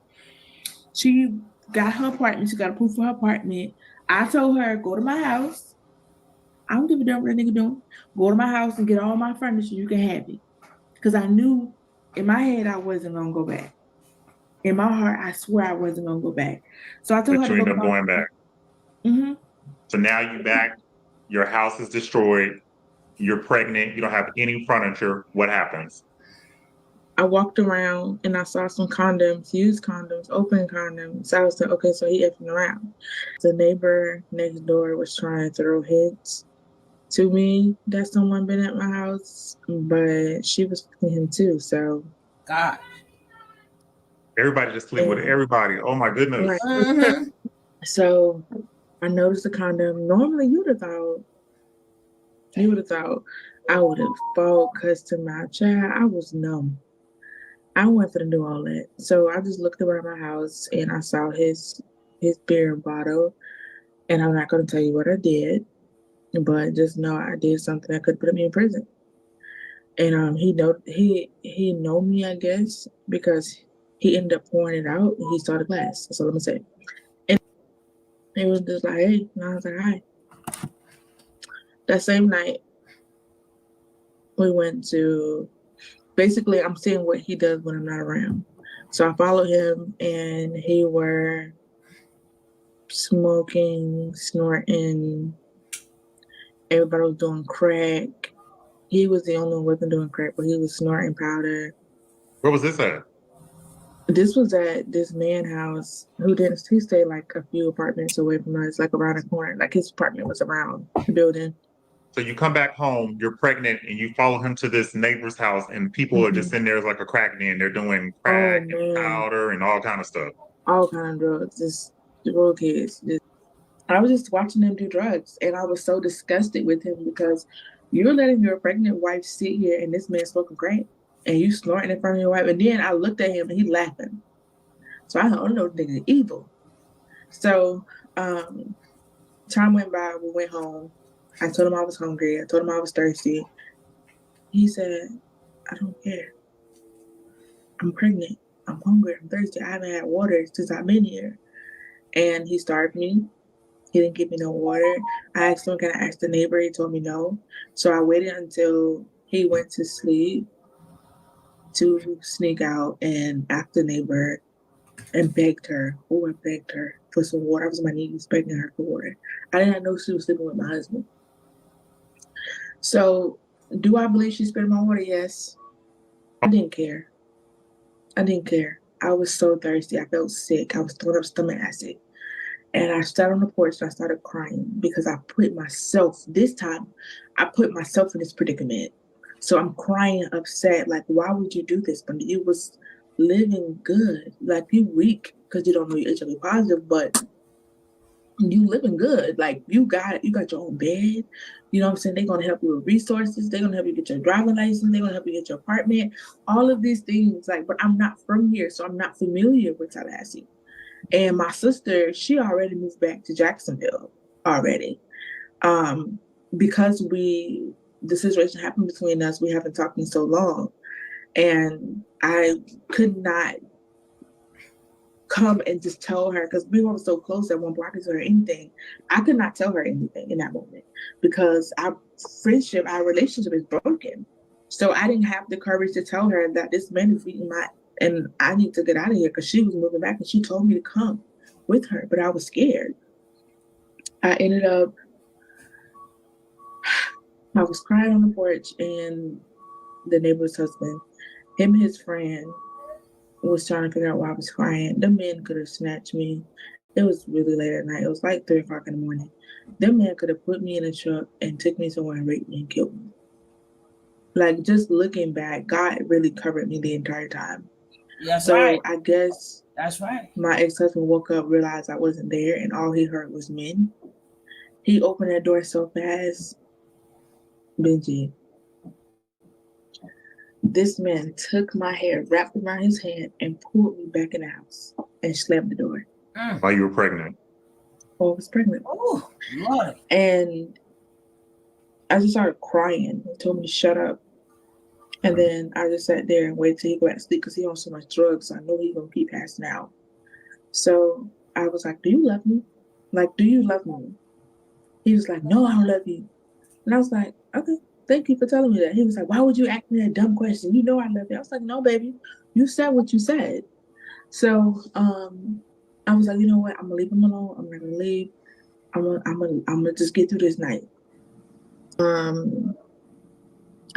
She got her apartment. She got approved for her apartment. I told her, go to my house. I don't give a damn what that nigga doing. Go to my house and get all my furniture. You can have it. Because I knew in my head I wasn't going to go back. In my heart, I swear I wasn't going to go back. So I told But her you to end go up to going back. Mm-hmm. So now you back, your house is destroyed, you're pregnant, you don't have any furniture. What happens? I walked around and I saw some condoms, used condoms, open condoms. So I was like, okay, so he effing around. The neighbor next door was trying to throw hints to me that someone been at my house, but she was fucking him too. So God. Everybody just sleep with everybody. Oh my goodness. right. Mm-hmm. So I noticed the condom. Normally you would have thought I would have fought, cussed him out. Child, I was numb. I wasn't gonna do all that. So I just looked around my house and I saw his beer bottle. And I'm not gonna tell you what I did, but just know I did something that could put me in prison. And he know me, I guess, because he ended up pouring it out and he saw the glass. That's all I'm gonna say. And he was just like, hey, and I was like, hi. That same night, we went to basically I'm seeing what he does when I'm not around. So I followed him and he were smoking, snorting, everybody was doing crack. He was the only one who wasn't doing crack, but he was snorting powder. Where was this at? This was at this man house he stayed like a few apartments away from us, like around the corner. Like his apartment was around the building. So you come back home, you're pregnant, and you follow him to this neighbor's house, and people are just in there like a crack den. They're doing crack and powder and all kind of stuff. All kind of drugs, just the real kids. I was just watching them do drugs, and I was so disgusted with him because you're letting your pregnant wife sit here and this man smoking crack, and you snorting in front of your wife. And then I looked at him and he laughing. So I thought, oh no, nigga evil. So time went by, we went home. I told him I was hungry. I told him I was thirsty. He said, I don't care. I'm pregnant. I'm hungry. I'm thirsty. I haven't had water since I've been here. And he starved me. He didn't give me no water. I asked him, can I ask the neighbor? He told me no. So I waited until he went to sleep to sneak out and ask the neighbor and begged her. Oh, I begged her for some water. I was on my knees begging her for water. I did not know she was sleeping with my husband. So do I believe she spilled my water? Yes. I didn't care. I was so thirsty. I felt sick. I was throwing up stomach acid. And I sat on the porch and I started crying because this time, I put myself in this predicament. So I'm crying upset, like, why would you do this? But you was living good. Like, you weak because you don't know you're HIV positive, but you living good. Like, you got your own bed. You know what I'm saying? They're going to help you with resources. They're going to help you get your driving license. They're going to help you get your apartment. All of these things, like, but I'm not from here, so I'm not familiar with Tallahassee. And my sister, she already moved back to Jacksonville already. Because the situation happened between us, we haven't talked in so long. And I could not come and just tell her, because we were so close at one block or anything. I could not tell her anything in that moment because our relationship is broken. So I didn't have the courage to tell her that this man is beating and I need to get out of here because she was moving back and she told me to come with her, but I was scared. I ended up I was crying on the porch, and the neighbor's husband, him and his friend, was trying to figure out why I was crying. The men could have snatched me. It was really late at night. It was like 3 o'clock in the morning. The man could have put me in a truck and took me somewhere and raped me and killed me. Like, just looking back, God really covered me the entire time. That's So right. I guess That's right. my ex-husband woke up, realized I wasn't there, and all he heard was men. He opened that door so fast, Benji. This man took my hair, wrapped around his hand, and pulled me back in the house and slammed the door. While you were pregnant. Oh, I was pregnant. Oh, Lord. And I just started crying. He told me to shut up. And then I just sat there and waited till he go back to sleep because he on so much drugs. So I know he gonna keep passing out. So I was like, "Do you love me? Like, do you love me?" He was like, "No, I don't love you." And I was like, "Okay, thank you for telling me that." He was like, "Why would you ask me that dumb question? You know I love you." I was like, "No, baby, you said what you said." So I was like, "You know what? I'm gonna leave him alone. I'm not gonna leave. I'm gonna just get through this night."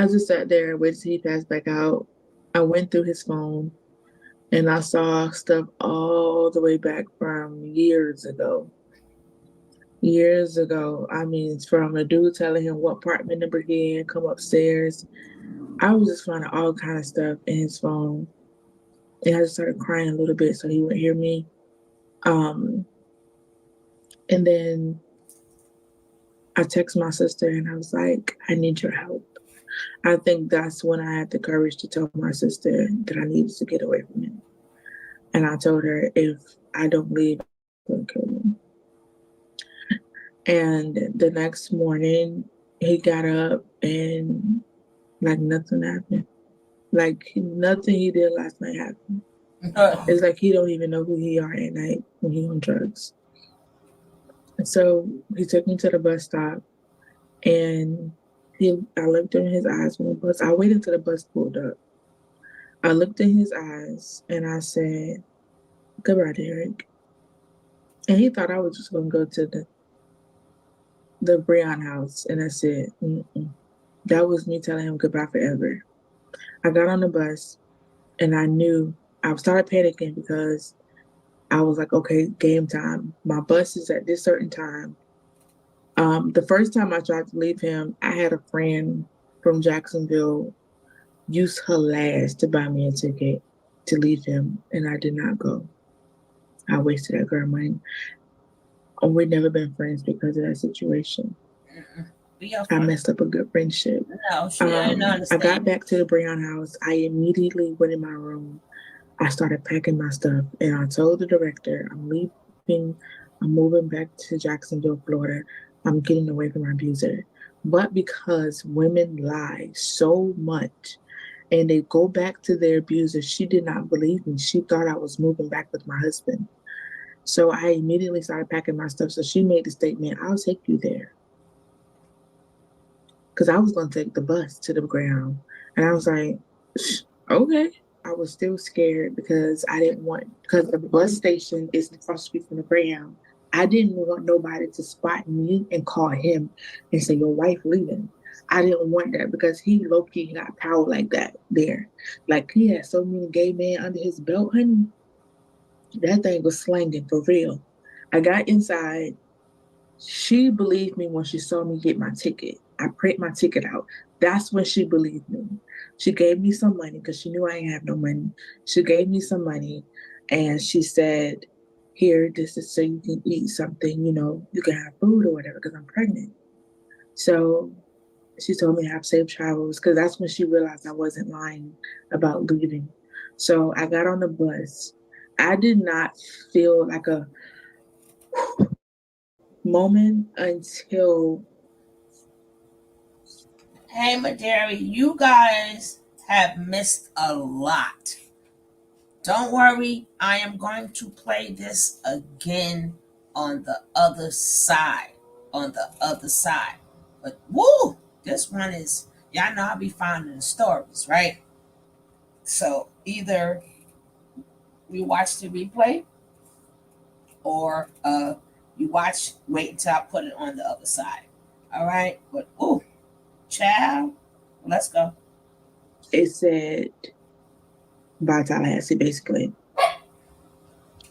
I just sat there and waited till he passed back out. I went through his phone and I saw stuff all the way back from years ago. Years ago. I mean, it's from a dude telling him what apartment number he in, come upstairs. I was just finding all kind of stuff in his phone. And I just started crying a little bit so he wouldn't hear me. And then I texted my sister and I was like, I need your help. I think that's when I had the courage to tell my sister that I needed to get away from him. And I told her, if I don't leave, he'll kill me. And the next morning, he got up and like nothing happened. Like nothing he did last night happened. It's like he don't even know who he are at night when he on drugs. And so he took me to the bus stop, and I looked in his eyes when the bus. I waited until the bus pulled up. I looked in his eyes and I said, "Goodbye, Derek." And he thought I was just gonna go to the Breon house, and I said, "Mm-mm." That was me telling him goodbye forever. I got on the bus, and I knew I started panicking because I was like, okay, game time. My bus is at this certain time. The first time I tried to leave him, I had a friend from Jacksonville use her last to buy me a ticket to leave him, and I did not go. I wasted that girl money. And we've never been friends because of that situation. I messed up a good friendship. No, she didn't understand. I got back to the Breon house. I immediately went in my room. I started packing my stuff, and I told the director, I'm leaving. I'm moving back to Jacksonville, Florida. I'm getting away from my abuser. But because women lie so much and they go back to their abuser, she did not believe me. She thought I was moving back with my husband. So I immediately started packing my stuff. So she made the statement, I'll take you there. Because I was going to take the bus to the ground. And I was like, okay. I was still scared because because the bus station is across the street from the ground. I didn't want nobody to spot me and call him and say, your wife leaving. I didn't want that because he low-key got power like that there. Like he had so many gay men under his belt, honey. That thing was slanging for real. I got inside. She believed me when she saw me get my ticket. I print my ticket out. That's when she believed me. She gave me some money because she knew I didn't have no money. She gave me some money and she said, here, this is so you can eat something, you can have food or whatever because I'm pregnant. So she told me to have safe travels because that's when she realized I wasn't lying about leaving. So I got on the bus. I did not feel like a moment until. Hey, Maderi, you guys have missed a lot. Don't worry, I am going to play this again on the other side. On the other side. But woo! This one is, y'all know I'll be finding the stories, right? So either we watch the replay or you wait until I put it on the other side. All right? But ooh, Child, let's go. It said by Tallahassee, basically.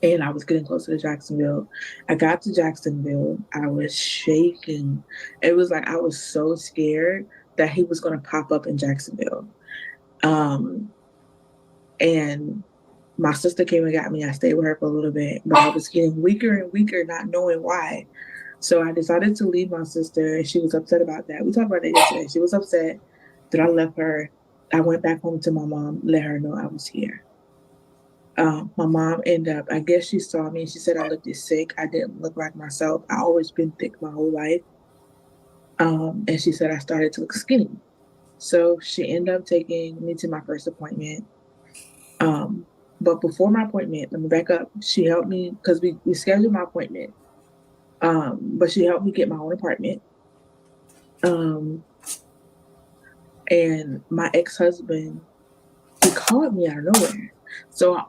And I was getting closer to Jacksonville. I got to Jacksonville. I was shaking. It was like I was so scared that he was going to pop up in Jacksonville. And my sister came and got me. I stayed with her for a little bit, but I was getting weaker and weaker, not knowing why. So I decided to leave my sister, and she was upset about that. We talked about that yesterday. She was upset that I left her. I went back home to my mom, let her know I was here. My mom ended up, I guess she saw me. She said I looked sick. I didn't look like myself. I always been thick my whole life. And she said I started to look skinny. So she ended up taking me to my first appointment. But before my appointment, let me back up. She helped me because we scheduled my appointment. But she helped me get my own apartment. And my ex-husband, he called me out of nowhere. So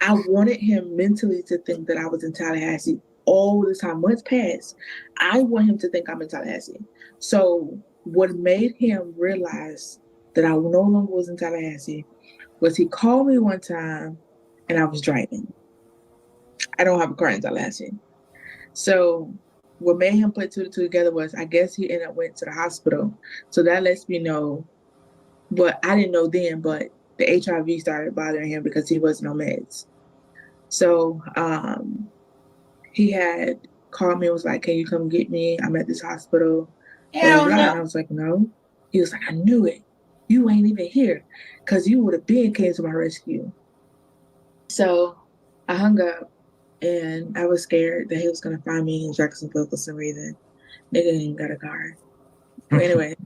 I wanted him mentally to think that I was in Tallahassee all the time. Months passed. I want him to think I'm in Tallahassee. So what made him realize that I no longer was in Tallahassee was he called me one time and I was driving. I don't have a car in Tallahassee. So what made him put two and two together was I guess he ended up went to the hospital. So that lets me know what I didn't know then, but the HIV started bothering him because he wasn't on meds. So he had called me and was like, "Can you come get me? I'm at this hospital." Blah, blah, blah. And I was like, "No." He was like, "I knew it. You ain't even here because you would have been came to my rescue." So I hung up and I was scared that he was going to find me in Jacksonville for some reason. Nigga didn't even got a car. But anyway,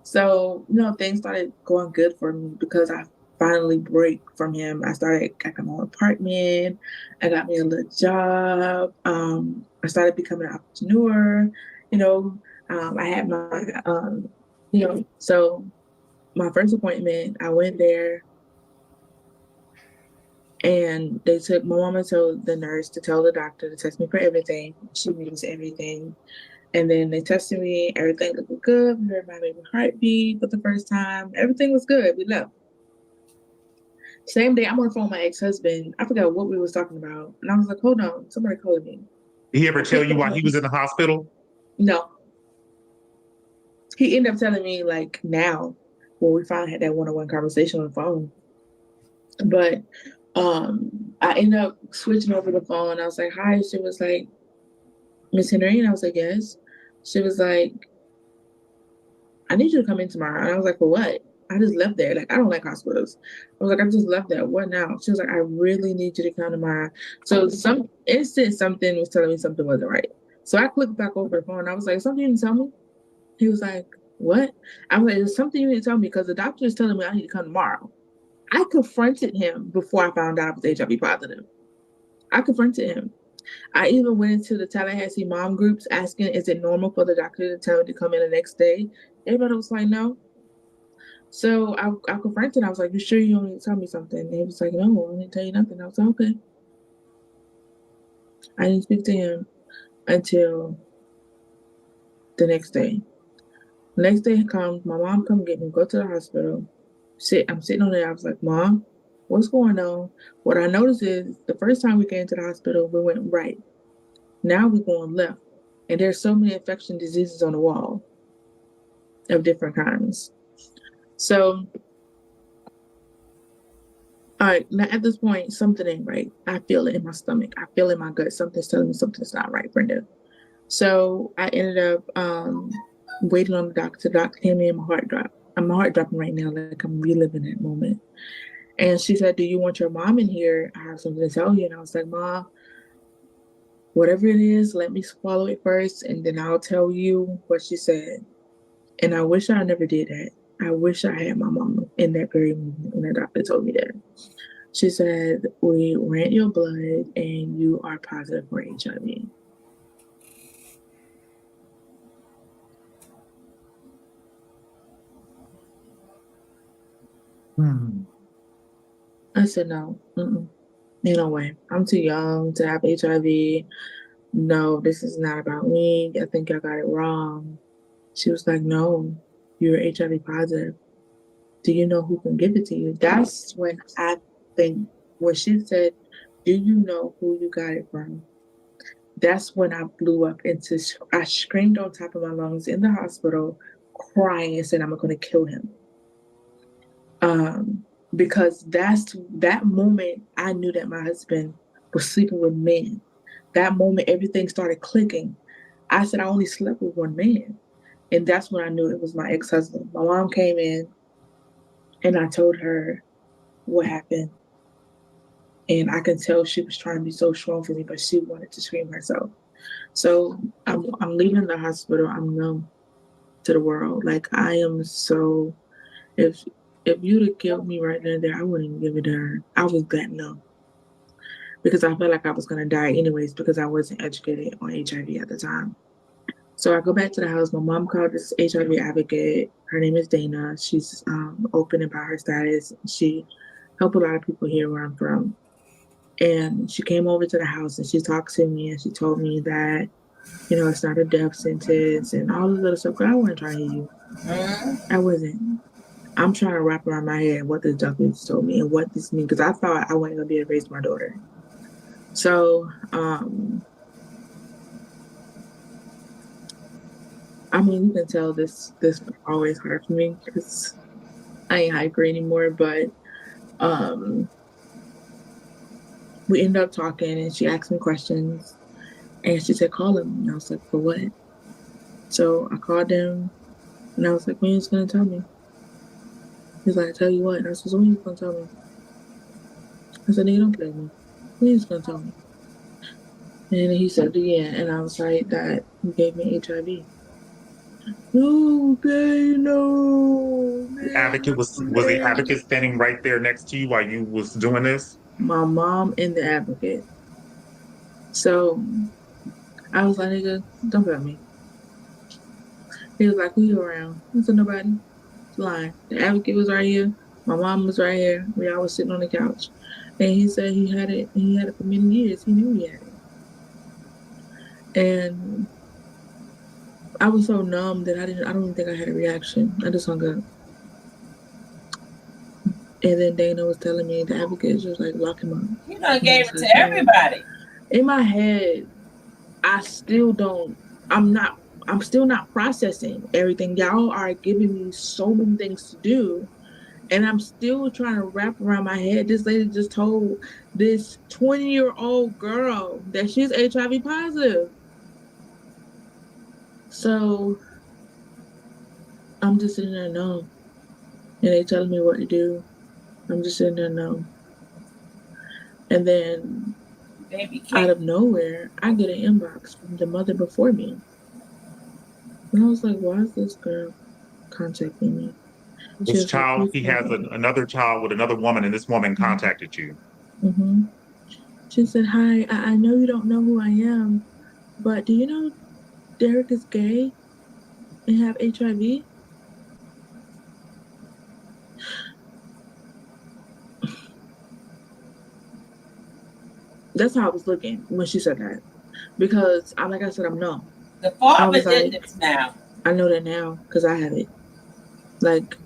so, things started going good for me because I finally break from him. I got my own apartment. I got me a little job. I started becoming an entrepreneur. I had my, so my first appointment, I went there and they took my mama told the nurse to tell the doctor to test me for everything. She means everything. And then they tested me. Everything looked good. We heard my baby heartbeat for the first time. Everything was good. We left. Same day, I'm on the phone with my ex-husband. I forgot what we was talking about. And I was like, hold on, somebody calling me. Did he ever tell you why he was in the hospital? No. He ended up telling me like now, when we finally had that one-on-one conversation on the phone. But I ended up switching over the phone. I was like, hi. She was like, Miss Henry? And I was like, yes. She was like, I need you to come in tomorrow. And I was like, for what? I just left there. Like, I don't like hospitals. I was like, I just left there. What now? She was like, I really need you to come tomorrow. So some instant something was telling me something wasn't right. So I clicked back over the phone. I was like, something you didn't tell me? He was like, what? I was like, there's something you didn't tell me because the doctor is telling me I need to come tomorrow. I confronted him before I found out I was HIV positive. I confronted him. I even went into the Tallahassee mom groups asking, is it normal for the doctor to tell me to come in the next day? Everybody was like, no. So I confronted him. I was like, you sure you don't need to tell me something? And he was like, no, I didn't tell you nothing. I was like, okay. I didn't speak to him until the next day. The next day comes, my mom come get me, go to the hospital. I'm sitting on there. I was like, Mom, what's going on? What I noticed is the first time we came to the hospital, we went right. Now we're going left. And there's so many infection diseases on the wall of different kinds. So, all right, now at this point, something ain't right. I feel it in my stomach. I feel it in my gut. Something's telling me something's not right, Brenda. So I ended up waiting on the doctor. The doctor came in, my heart dropped. My heart dropping right now, like I'm reliving that moment. And she said, do you want your mom in here? I have something to tell you. And I was like, Mom, whatever it is, let me swallow it first, and then I'll tell you what she said. And I wish I never did that. I wish I had my mama in that very moment when the doctor told me that. She said, we ran your blood and you are positive for HIV. I said, no, ain't no way. I'm too young to have HIV. No, this is not about me. I think y'all got it wrong. She was like, no, you're HIV positive. Do you know who can give it to you? That's when I think, when she said, do you know who you got it from? That's when I blew up into, I screamed on top of my lungs in the hospital, crying and said, I'm going to kill him. Because that moment, I knew that my husband was sleeping with men. That moment, everything started clicking. I said, I only slept with one man. And that's when I knew it was my ex-husband. My mom came in and I told her what happened. And I could tell she was trying to be so strong for me, but she wanted to scream herself. So I'm leaving the hospital. I'm numb to the world. Like I am so. If you'd have killed me right then and there, I wouldn't even give a darn. I was that numb because I felt like I was gonna die anyways because I wasn't educated on HIV at the time. So I go back to the house. My mom called this HIV advocate. Her name is Dana. She's open about her status. She helped a lot of people here where I'm from. And she came over to the house and she talked to me and she told me that, you know, it's not a death sentence and all this other stuff. But I wasn't trying to hear you. I wasn't. I'm trying to wrap around my head what this doctor told me and what this means because I thought I wasn't gonna be able to raise my daughter. So, I mean, you can tell this always hard for me because I ain't hyper anymore. But we ended up talking, and she asked me questions, and she said, "Call him." And I was like, "For what?" So I called him, and I was like, "When are you gonna tell me?" He's like, "Tell you what?" And I said, "When are you gonna tell me?" I said, "No, you don't play me. When are you gonna tell me?" And he said, "Yeah." And I was like, "That you gave me HIV." No, babe, no. The advocate was the advocate standing right there next to you while you was doing this? My mom and the advocate. So I was like, nigga, don't tell me. He was like, who you around? I said, nobody. It's lying. The advocate was right here. My mom was right here. We all was sitting on the couch. And he said he had it for many years. He knew he had it. And I was so numb that I don't even think I had a reaction. I just hung up. And then Dana was telling me the advocate was like, lock him up. You done gave it to everybody. In my head, I'm still not processing everything. Y'all are giving me so many things to do. And I'm still trying to wrap around my head. This lady just told this 20-year-old girl that she's HIV positive. So I'm just sitting there numb. And they telling me what to do. I'm just sitting there numb. And then out of nowhere, I get an inbox from the mother before me. And I was like, why is this girl contacting me? This child, he has another child with another woman, and this woman contacted you. Mm-hmm. She said, hi, I know you don't know who I am, but do you know Derek is gay and have HIV? That's how I was looking when she said that. Because, like I said, I'm numb. The father did this now. I know that now because I have it. Like,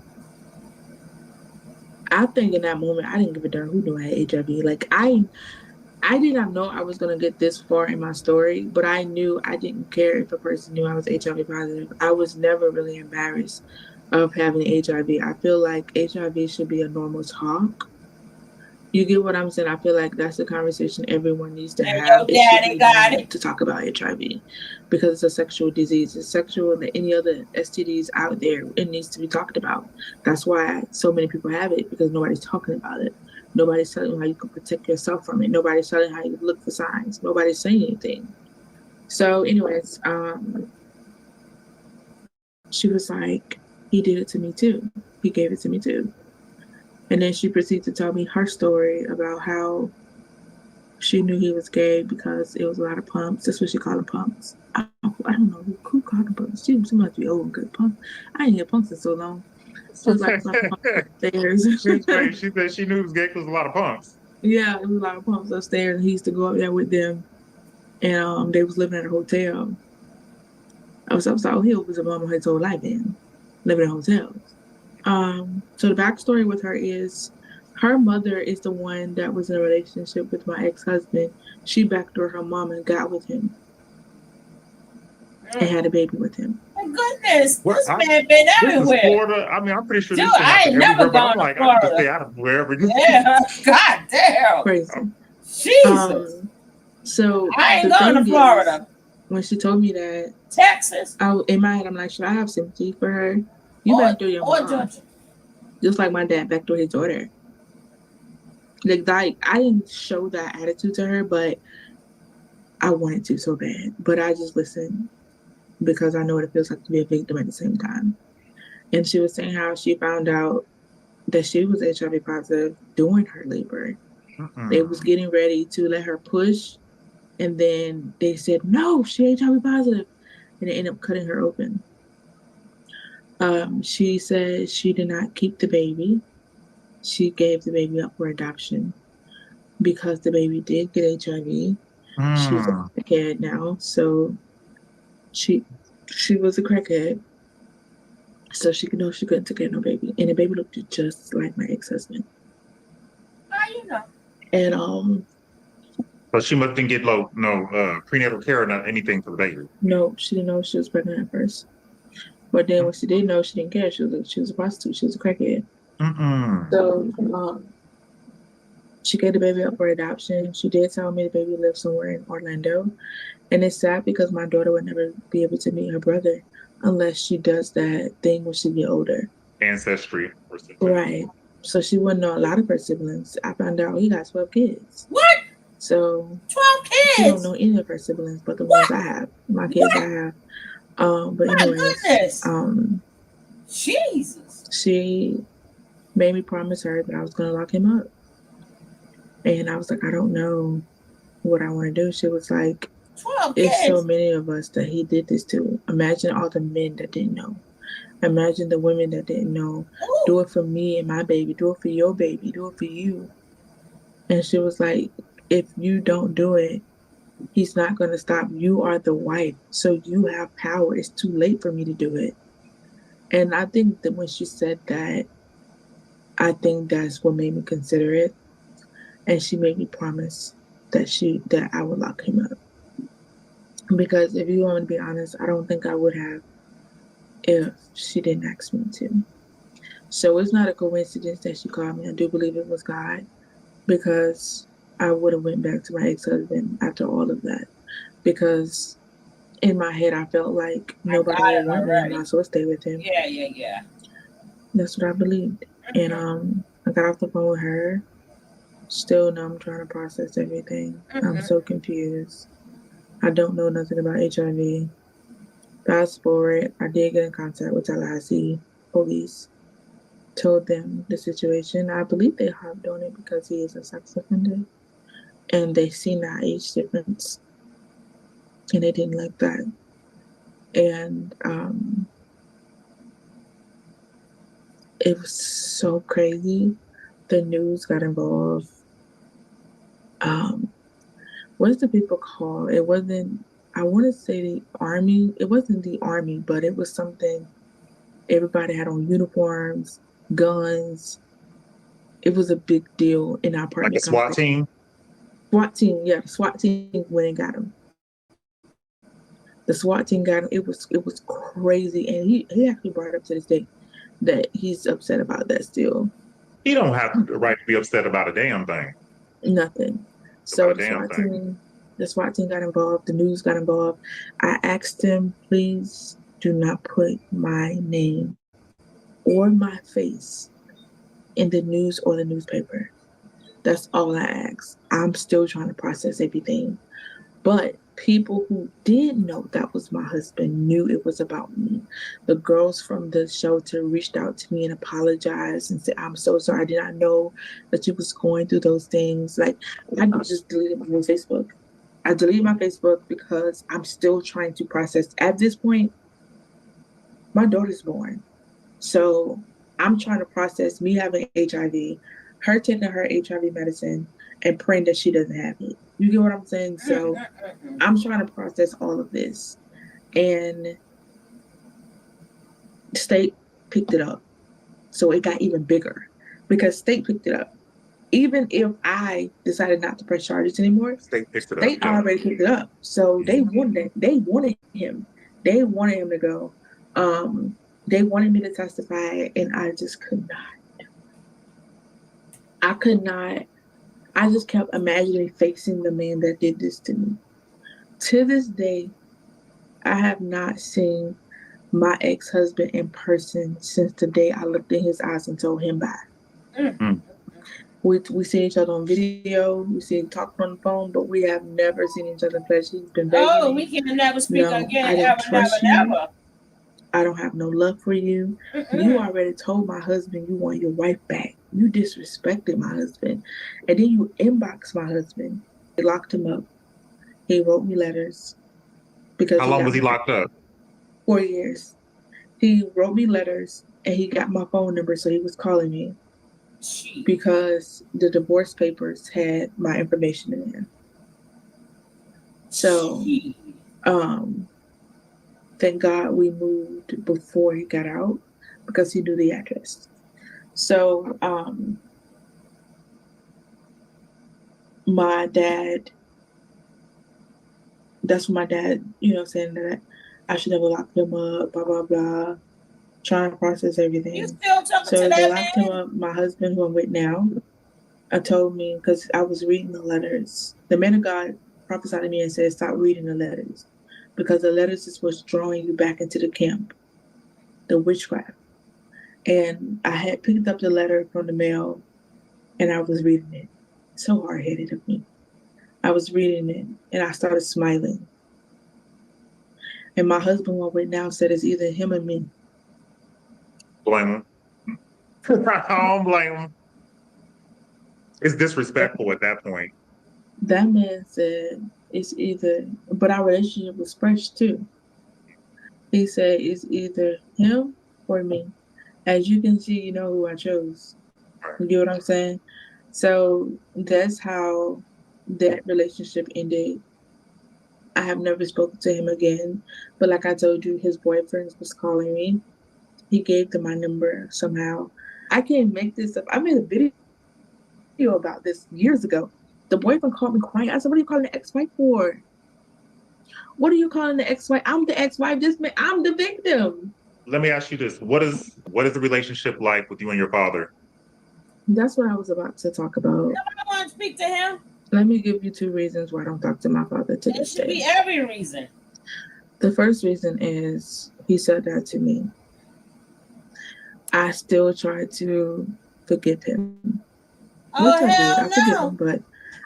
I think in that moment, I didn't give a darn who knew I had HIV. Like, I did not know I was going to get this far in my story, but I knew I didn't care if a person knew I was HIV positive. I was never really embarrassed of having HIV. I feel like HIV should be a normal talk. You get what I'm saying? I feel like that's a conversation everyone needs to have. To talk about HIV because it's a sexual disease. It's sexual than any other STDs out there. It needs to be talked about. That's why so many people have it because nobody's talking about it. Nobody's telling you how you can protect yourself from it. Nobody's telling you how you look for signs. Nobody's saying anything. So, anyways, she was like, he did it to me too. He gave it to me too. And then she proceeded to tell me her story about how she knew he was gay because it was a lot of pumps. That's what she called them, pumps. I don't know who called them pumps. She must be old and good pumps. I ain't had pumps in so long. She was like upstairs. She said she knew he was gay because a lot of pumps. Yeah, it was a lot of pumps upstairs. He used to go up there with them, and they was living at a hotel. I was like, oh, he was a mama his whole life then, living in hotels. So the backstory with her is her mother is the one that was in a relationship with my ex-husband. She backdoored her mom and got with him and had a baby with him. My goodness, Well, this I- man been This is everywhere. Florida. I mean, I'm pretty sure Dude, this thing I happens ain't never everywhere, but I'm gone to like, I can just Florida. stay out of wherever. Yeah, god damn. Crazy. Jesus. So I ain't the going to thing is, Florida. when she told me that, Texas in my head, I'm like, should I have sympathy for her? You or backdoor your mom, Georgia. just like my dad backdoored his daughter. Like, I didn't show that attitude to her, but I wanted to so bad. But I just listened because I know what it feels like to be a victim at the same time. And she was saying how she found out that she was HIV positive during her labor. They was getting ready to let her push, and then they said, no, she HIV positive. And they ended up cutting her open. She said she did not keep the baby. She gave the baby up for adoption because the baby did get HIV. She's a crackhead now, so she was a crackhead, so she could know she couldn't take care of no baby, and the baby looked just like my ex-husband. How you know? And So she must didn't get no prenatal care or not anything for the baby. no, she didn't know she was pregnant at first. But then when she did know, she didn't care. She was a prostitute. She was a crackhead. So she gave the baby up for adoption. She did tell me the baby lived somewhere in Orlando. And it's sad because my daughter would never be able to meet her brother unless she does that thing when she get older. Ancestry. Right. So she wouldn't know a lot of her siblings. I found out he got 12 kids. What? So 12 kids? She don't know any of her siblings but the ones I have. My kids I have. But anyways, goodness. Jesus. She made me promise her that I was going to lock him up. And I was like, I don't know what I want to do. She was like, 12 it's kids. so many of us that he did this to. Imagine all the men that didn't know. Imagine the women that didn't know. Ooh. Do it for me and my baby. Do it for your baby. Do it for you. And she was like, if you don't do it, he's not going to stop. You are the wife. So you have power. It's too late for me to do it. And I think that when she said that, I think that's what made me consider it. And she made me promise that I would lock him up. Because if you want to be honest, I don't think I would have if she didn't ask me to. So it's not a coincidence that she called me. I do believe it was God, because I would have went back to my ex-husband after all of that. Because in my head, I felt like nobody would want me. I might as well stay with him. Yeah. That's what I believed. And I got off the phone with her. Still now I'm trying to process everything. I'm so confused. I don't know nothing about HIV. Fast forward, I did get in contact with Tallahassee police. Told them the situation. I believe they harped on it because he is a sex offender. And they seen that age difference. And they didn't like that. And it was so crazy. The news got involved. What does the people call? It wasn't, I want to say the army. It wasn't the army, but it was something. Everybody had on uniforms, guns. It was a big deal in our apartment. Like a SWAT team? SWAT team, yeah. The SWAT team went and got him. The SWAT team got him. It was crazy. And he actually brought up to this day that he's upset about that still. He don't have the right to be upset about a damn thing. Nothing. So the SWAT team got involved. The news got involved. I asked him, please do not put my name or my face in the news or the newspaper. That's all I asked. I'm still trying to process everything. But people who did know that was my husband knew it was about me. The girls from the shelter reached out to me and apologized and said, I'm so sorry. I did not know that you was going through those things. Like, I just deleted my whole Facebook. I deleted my Facebook because I'm still trying to process. At this point, my daughter's born. So I'm trying to process me having HIV, her taking her HIV medicine, and praying that she doesn't have it. You get what I'm saying? So I'm trying to process all of this. And State picked it up. So it got even bigger because State picked it up. Even if I decided not to press charges anymore, State picked it up. State already picked it up. So they wanted him. They wanted him to go. They wanted me to testify, and I just could not. I could not. I just kept imagining facing the man that did this to me. To this day, I have not seen my ex-husband in person since the day I looked in his eyes and told him bye. Mm. We see each other on video, we see talking on the phone, but we have never seen each other in flesh. He's been begging me. We can never speak again. I don't trust you. Never. I don't have no love for you. You already told my husband you want your wife back. You disrespected my husband. And then you inboxed my husband. They locked him up. He wrote me letters. Because how long was he locked up? 4 years. He wrote me letters and he got my phone number, so he was calling me. Because the divorce papers had my information in there. So, thank God we moved before he got out because he knew the address. So, my dad, that's when my dad, saying that I should never lock him up, blah, blah, blah, trying to process everything. You still talking so to that they man? locked him up. My husband, who I'm with now, told me, because I was reading the letters. The man of God prophesied to me and said, stop reading the letters, because the letters is what's drawing you back into the camp, the witchcraft. And I had picked up the letter from the mail and I was reading it. So hard-headed of me. I was reading it and I started smiling. And my husband, who I'm with now, said it's either him or me. Blame him. I don't blame him. It's disrespectful at that point. That man said it's either, but our relationship was fresh too. He said it's either him or me. As you can see, you know who I chose. You get what I'm saying? So that's how that relationship ended. I have never spoken to him again. But like I told you, his boyfriend was calling me. He gave them my number somehow. I can't make this up. I made a video about this years ago. The boyfriend called me crying. I said, what are you calling the ex-wife for? What are you calling the ex-wife? I'm the ex-wife. I'm the victim. Let me ask you this. What is the relationship like with you and your father? That's what I was about to talk about. Nobody want to speak to him. Let me give you 2 reasons why I don't talk to my father to this day. It should be every reason. The first reason is he said that to me. I still try to forgive him. Oh, hell I forgive him, but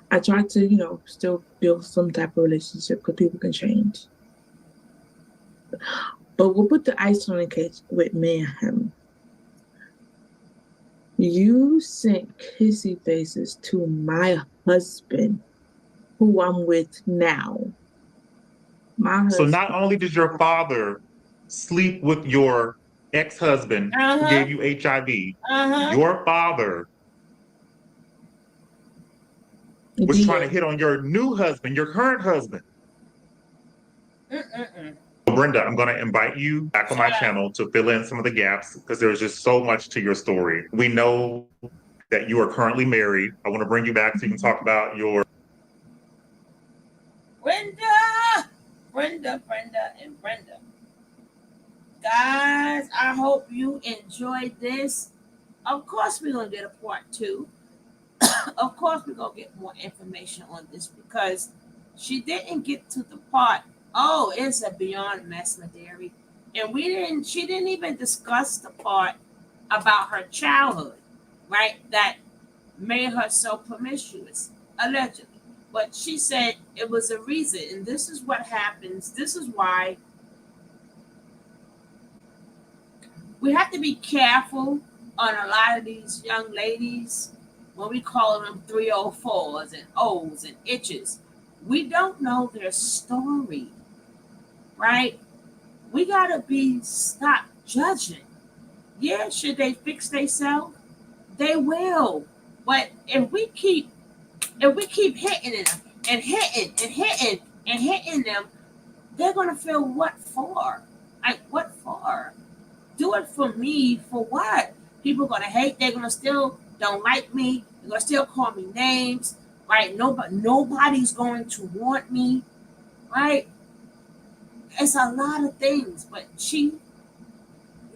I try to, still build some type of relationship because people can change. But we'll put the ice on the cake with me and him. You sent kissy faces to my husband, who I'm with now. So not only did your father sleep with your ex-husband who gave you HIV, your father was trying to hit on your new husband, your current husband. Brenda, I'm going to invite you back on my channel to fill in some of the gaps because there's just so much to your story. We know that you are currently married. I want to bring you back so you can talk about your... Brenda. Guys, I hope you enjoyed this. Of course, we're going to get a part 2. Of course, we're going to get more information on this because she didn't get to the part, it's a beyond mess, Madary. And she didn't even discuss the part about her childhood, right? That made her so promiscuous, allegedly. But she said it was a reason, and this is what happens. This is why we have to be careful on a lot of these young ladies when we call them 304s and O's and itches. We don't know their story, right? We gotta stop judging. Yeah, should they fix themselves? They will. But if we keep hitting them and hitting them, they're gonna feel what for? Like what for? do it for me. For what? People are gonna hate. They're gonna still don't like me. They're gonna still call me names, right? Nobody's going to want me, right? It's a lot of things, but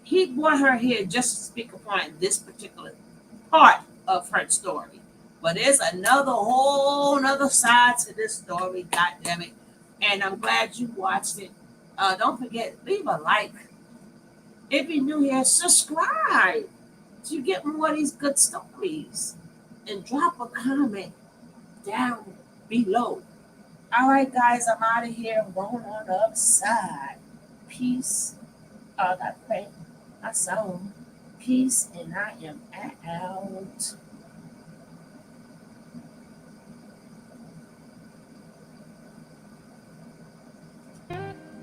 he brought her here just to speak upon this particular part of her story. But there's another whole another side to this story, god damn it. And I'm glad you watched it. Don't forget, leave a like. If you're new here, subscribe to get more of these good stories. And drop a comment down below. All right, guys, I'm out of here. I'm going on the other side. Peace. I got to pray my song. Peace, and I am out.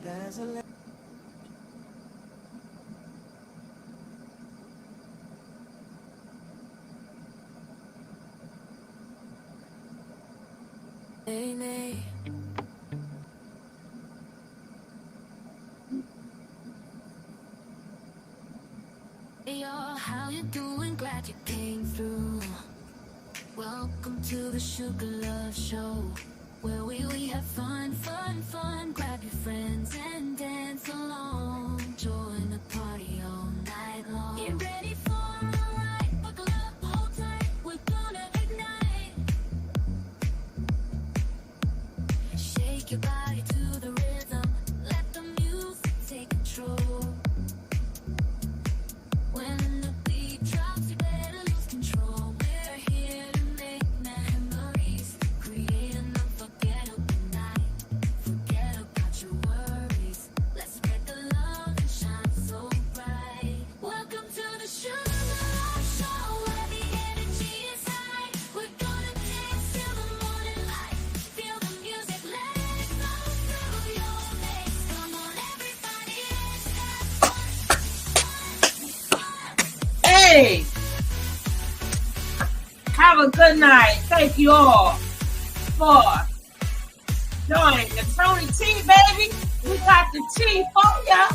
There's a Hey. Hey y'all, how you doing? Glad you came through. Welcome to the Sugar Love Show, where we have fun. Grab your friends and dance along. Join the party all night long. Get ready for a ride. Buckle up, hold tight. We're gonna ignite. Shake your body to the rhythm. Let the music take control. When the beat drops, you better lose control. We're here to make memories, create an unforgettable night. Forget about your worries. Let's spread the love and shine so bright. Welcome to the Sugar Love Show, where the energy is high. We're gonna dance till the morning light. Feel the music, let it flow through your veins. Come on, everybody, let's have fun. Hey, have a good night. Thank you all for joining the Tony T, baby. We got the tea for ya.